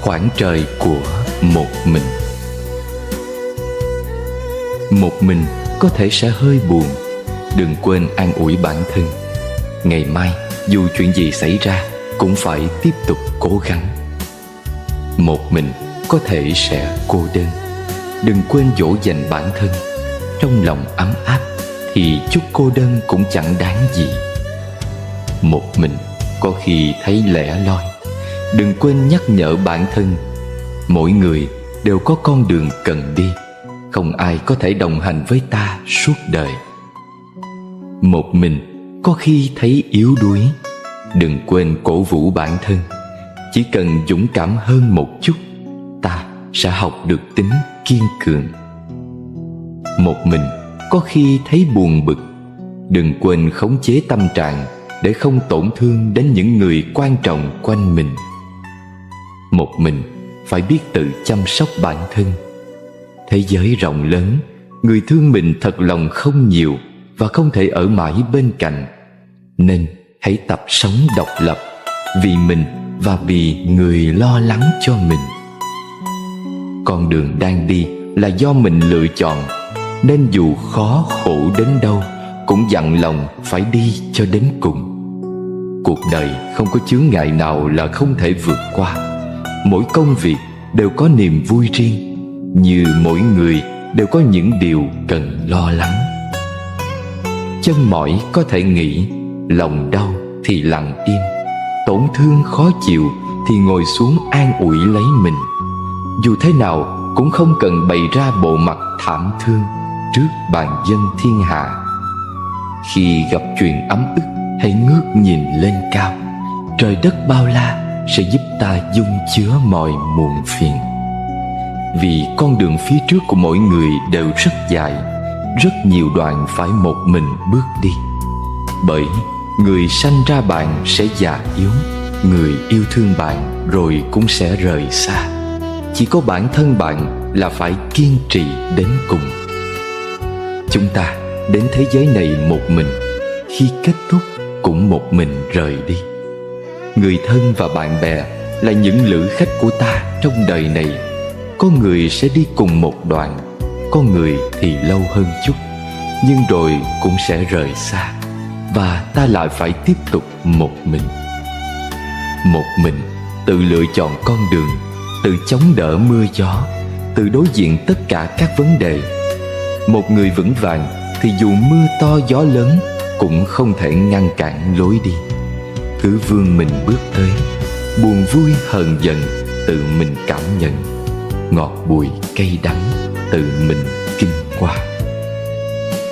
Khoảng trời của một mình. Một mình có thể sẽ hơi buồn. Đừng quên an ủi bản thân. Ngày mai dù chuyện gì xảy ra cũng phải tiếp tục cố gắng. Một mình có thể sẽ cô đơn. Đừng quên dỗ dành bản thân. Trong lòng ấm áp thì chút cô đơn cũng chẳng đáng gì. Một mình có khi thấy lẻ loi. Đừng quên nhắc nhở bản thân. Mỗi người đều có con đường cần đi. Không ai có thể đồng hành với ta suốt đời. Một mình có khi thấy yếu đuối. Đừng quên cổ vũ bản thân. Chỉ cần dũng cảm hơn một chút, ta sẽ học được tính kiên cường. Một mình có khi thấy buồn bực. Đừng quên khống chế tâm trạng để không tổn thương đến những người quan trọng quanh mình. Một mình phải biết tự chăm sóc bản thân. Thế giới rộng lớn, người thương mình thật lòng không nhiều và không thể ở mãi bên cạnh. Nên hãy tập sống độc lập, vì mình và vì người lo lắng cho mình. Con đường đang đi là do mình lựa chọn, nên dù khó khổ đến đâu cũng dặn lòng phải đi cho đến cùng. Cuộc đời không có chướng ngại nào là không thể vượt qua. Mỗi công việc đều có niềm vui riêng, như mỗi người đều có những điều cần lo lắng. Chân mỏi có thể nghỉ, lòng đau thì lặng im, tổn thương khó chịu thì ngồi xuống an ủi lấy mình. Dù thế nào cũng không cần bày ra bộ mặt thảm thương trước bàn dân thiên hạ. Khi gặp chuyện ấm ức, hãy ngước nhìn lên cao. Trời đất bao la sẽ giúp ta dung chứa mọi muộn phiền. Vì con đường phía trước của mỗi người đều rất dài, rất nhiều đoạn phải một mình bước đi. Bởi người sanh ra bạn sẽ già yếu, người yêu thương bạn rồi cũng sẽ rời xa. Chỉ có bản thân bạn là phải kiên trì đến cùng. Chúng ta đến thế giới này một mình, khi kết thúc cũng một mình rời đi. Người thân và bạn bè là những lữ khách của ta trong đời này. Có người sẽ đi cùng một đoạn, có người thì lâu hơn chút, nhưng rồi cũng sẽ rời xa, và ta lại phải tiếp tục một mình. Một mình tự lựa chọn con đường, tự chống đỡ mưa gió, tự đối diện tất cả các vấn đề. Một người vững vàng thì dù mưa to gió lớn cũng không thể ngăn cản lối đi. Cứ vươn mình bước tới, buồn vui hờn giận tự mình cảm nhận, ngọt bùi cay đắng tự mình kinh qua.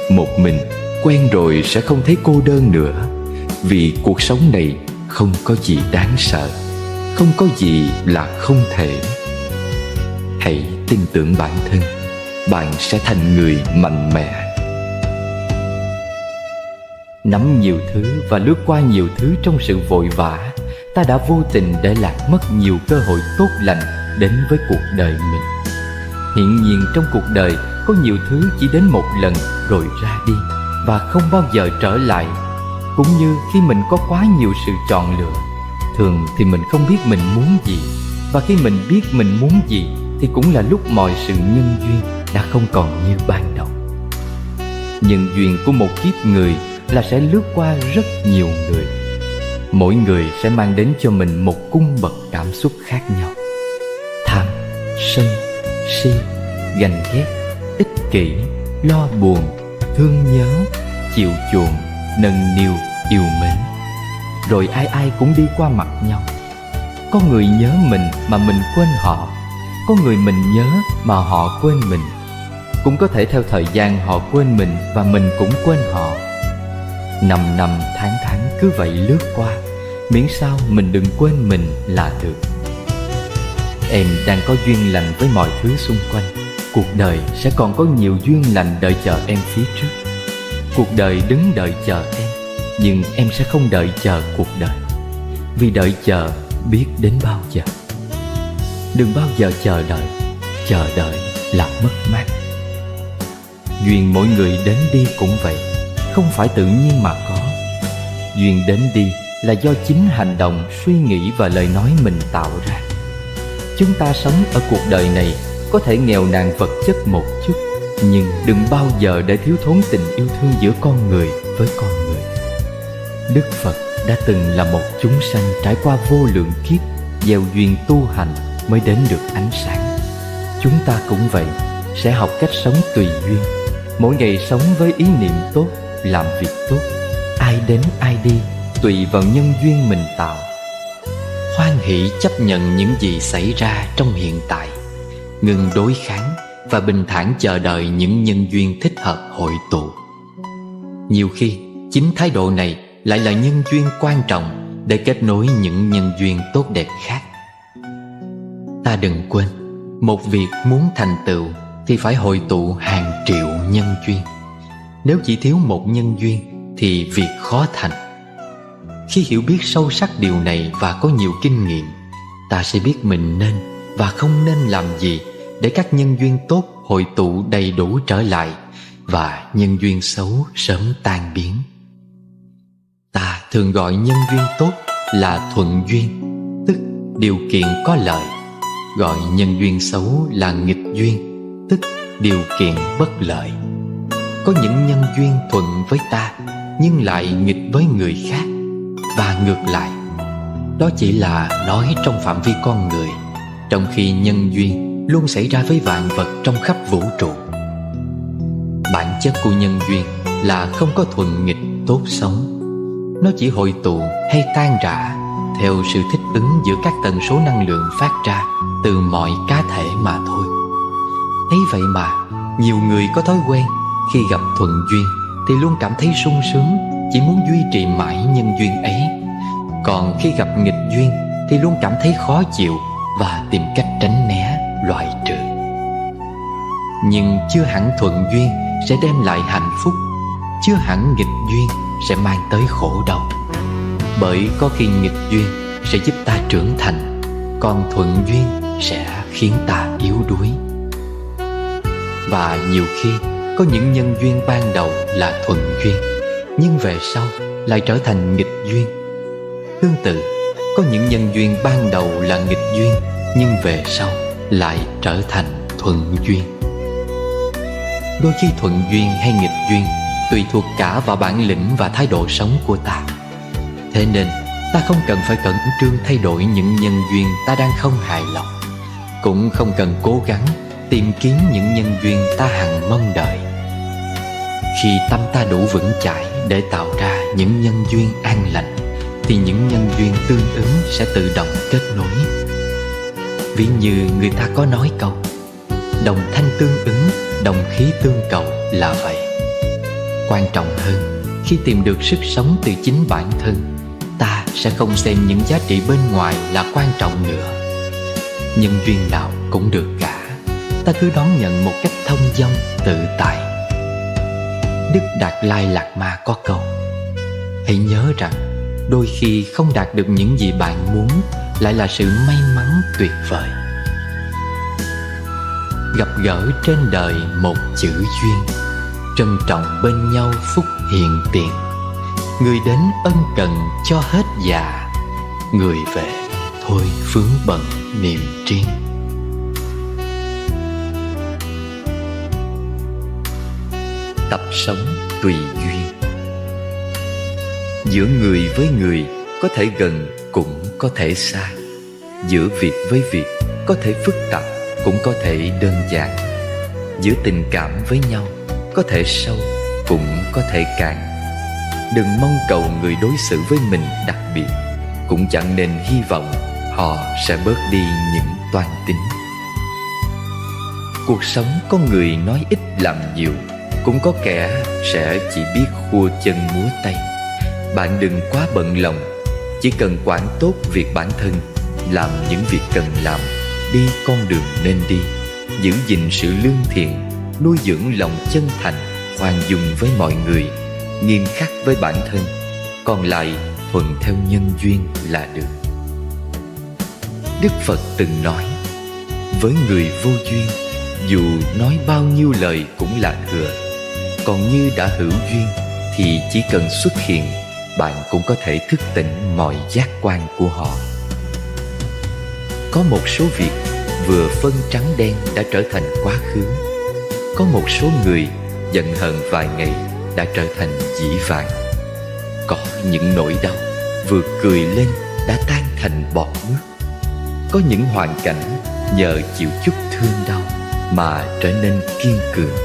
Một mình quen rồi sẽ không thấy cô đơn nữa, vì cuộc sống này không có gì đáng sợ, không có gì là không thể. Hãy tin tưởng bản thân, bạn sẽ thành người mạnh mẽ. Nắm nhiều thứ và lướt qua nhiều thứ trong sự vội vã, ta đã vô tình để lạc mất nhiều cơ hội tốt lành đến với cuộc đời mình. Hiển nhiên trong cuộc đời có nhiều thứ chỉ đến một lần rồi ra đi và không bao giờ trở lại. Cũng như khi mình có quá nhiều sự chọn lựa, thường thì mình không biết mình muốn gì, và khi mình biết mình muốn gì thì cũng là lúc mọi sự nhân duyên đã không còn như ban đầu. Nhân duyên của một kiếp người là sẽ lướt qua rất nhiều người. Mỗi người sẽ mang đến cho mình một cung bậc cảm xúc khác nhau. Tham, sân, si, ganh ghét, ích kỷ, lo buồn, thương nhớ, chiều chuộng, nâng niu, yêu mến. Rồi ai ai cũng đi qua mặt nhau. Có người nhớ mình mà mình quên họ, có người mình nhớ mà họ quên mình. Cũng có thể theo thời gian họ quên mình và mình cũng quên họ. Năm năm tháng tháng cứ vậy lướt qua, miễn sao mình đừng quên mình là được. Em đang có duyên lành với mọi thứ xung quanh. Cuộc đời sẽ còn có nhiều duyên lành đợi chờ em phía trước. Cuộc đời đứng đợi chờ em, nhưng em sẽ không đợi chờ cuộc đời. Vì đợi chờ biết đến bao giờ. Đừng bao giờ chờ đợi là mất mát. Duyên mỗi người đến đi cũng vậy, không phải tự nhiên mà có. Duyên đến đi là do chính hành động, suy nghĩ và lời nói mình tạo ra. Chúng ta sống ở cuộc đời này có thể nghèo nàn vật chất một chút, nhưng đừng bao giờ để thiếu thốn tình yêu thương giữa con người với con người. Đức Phật đã từng là một chúng sanh trải qua vô lượng kiếp, gieo duyên tu hành mới đến được ánh sáng. Chúng ta cũng vậy, sẽ học cách sống tùy duyên, mỗi ngày sống với ý niệm tốt, làm việc tốt. Ai đến ai đi, tùy vào nhân duyên mình tạo. Hoan hỷ chấp nhận những gì xảy ra trong hiện tại, ngừng đối kháng và bình thản chờ đợi những nhân duyên thích hợp hội tụ. Nhiều khi, chính thái độ này lại là nhân duyên quan trọng để kết nối những nhân duyên tốt đẹp khác. Ta đừng quên, một việc muốn thành tựu thì phải hội tụ hàng triệu nhân duyên. Nếu chỉ thiếu một nhân duyên thì việc khó thành. Khi hiểu biết sâu sắc điều này và có nhiều kinh nghiệm, ta sẽ biết mình nên và không nên làm gì để các nhân duyên tốt hội tụ đầy đủ trở lại và nhân duyên xấu sớm tan biến. Ta thường gọi nhân duyên tốt là thuận duyên, tức điều kiện có lợi, gọi nhân duyên xấu là nghịch duyên, tức điều kiện bất lợi. Có những nhân duyên thuận với ta nhưng lại nghịch với người khác, và ngược lại. Đó chỉ là nói trong phạm vi con người, trong khi nhân duyên luôn xảy ra với vạn vật trong khắp vũ trụ. Bản chất của nhân duyên là không có thuận nghịch tốt xấu. Nó chỉ hội tụ hay tan rã theo sự thích ứng giữa các tần số năng lượng phát ra từ mọi cá thể mà thôi. Ấy vậy mà nhiều người có thói quen khi gặp thuận duyên thì luôn cảm thấy sung sướng, chỉ muốn duy trì mãi nhân duyên ấy. Còn khi gặp nghịch duyên thì luôn cảm thấy khó chịu và tìm cách tránh né, loại trừ. Nhưng chưa hẳn thuận duyên sẽ đem lại hạnh phúc, chưa hẳn nghịch duyên sẽ mang tới khổ đau. Bởi có khi nghịch duyên sẽ giúp ta trưởng thành, còn thuận duyên sẽ khiến ta yếu đuối. Và nhiều khi có những nhân duyên ban đầu là thuận duyên, nhưng về sau lại trở thành nghịch duyên. Tương tự, có những nhân duyên ban đầu là nghịch duyên, nhưng về sau lại trở thành thuận duyên. Đôi khi thuận duyên hay nghịch duyên tùy thuộc cả vào bản lĩnh và thái độ sống của ta. Thế nên ta không cần phải khẩn trương thay đổi những nhân duyên ta đang không hài lòng, cũng không cần cố gắng tìm kiếm những nhân duyên ta hằng mong đợi. Khi tâm ta đủ vững chãi để tạo ra những nhân duyên an lành, thì những nhân duyên tương ứng sẽ tự động kết nối. Ví như người ta có nói câu đồng thanh tương ứng, đồng khí tương cầu là vậy. Quan trọng hơn, khi tìm được sức sống từ chính bản thân, ta sẽ không xem những giá trị bên ngoài là quan trọng nữa. Nhân duyên nào cũng được cả, ta cứ đón nhận một cách thông dong tự tại. Đức Đạt Lai Lạt Ma có câu: hãy nhớ rằng đôi khi không đạt được những gì bạn muốn lại là sự may mắn tuyệt vời. Gặp gỡ trên đời một chữ duyên, trân trọng bên nhau phúc hiện tiền. Người đến ân cần cho hết dạ, người về thôi vướng bận niềm riêng. Tập sống tùy duyên. Giữa người với người có thể gần cũng có thể xa. Giữa việc với việc có thể phức tạp cũng có thể đơn giản. Giữa tình cảm với nhau có thể sâu cũng có thể cạn. Đừng mong cầu người đối xử với mình đặc biệt, cũng chẳng nên hy vọng họ sẽ bớt đi những toan tính. Cuộc sống có người nói ít làm nhiều, cũng có kẻ sẽ chỉ biết khua chân múa tay. Bạn đừng quá bận lòng, chỉ cần quản tốt việc bản thân, làm những việc cần làm, đi con đường nên đi, giữ gìn sự lương thiện, nuôi dưỡng lòng chân thành, khoan dung với mọi người, nghiêm khắc với bản thân. Còn lại thuận theo nhân duyên là được. Đức Phật từng nói: với người vô duyên, dù nói bao nhiêu lời cũng là thừa. Còn như đã hữu duyên thì chỉ cần xuất hiện, bạn cũng có thể thức tỉnh mọi giác quan của họ. Có một số việc vừa phân trắng đen đã trở thành quá khứ. Có một số người giận hờn vài ngày đã trở thành dĩ vãng. Có những nỗi đau vừa cười lên đã tan thành bọt nước. Có những hoàn cảnh nhờ chịu chút thương đau mà trở nên kiên cường.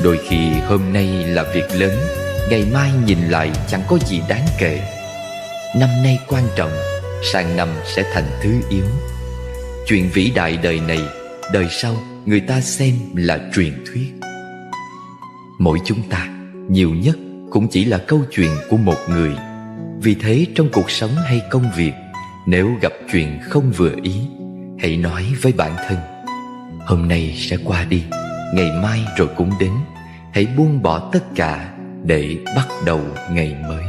Đôi khi hôm nay là việc lớn, ngày mai nhìn lại chẳng có gì đáng kể. Năm nay quan trọng, sang năm sẽ thành thứ yếu. Chuyện vĩ đại đời này, đời sau người ta xem là truyền thuyết. Mỗi chúng ta nhiều nhất cũng chỉ là câu chuyện của một người. Vì thế trong cuộc sống hay công việc, nếu gặp chuyện không vừa ý, hãy nói với bản thân: hôm nay sẽ qua đi, ngày mai rồi cũng đến. Hãy buông bỏ tất cả để bắt đầu ngày mới.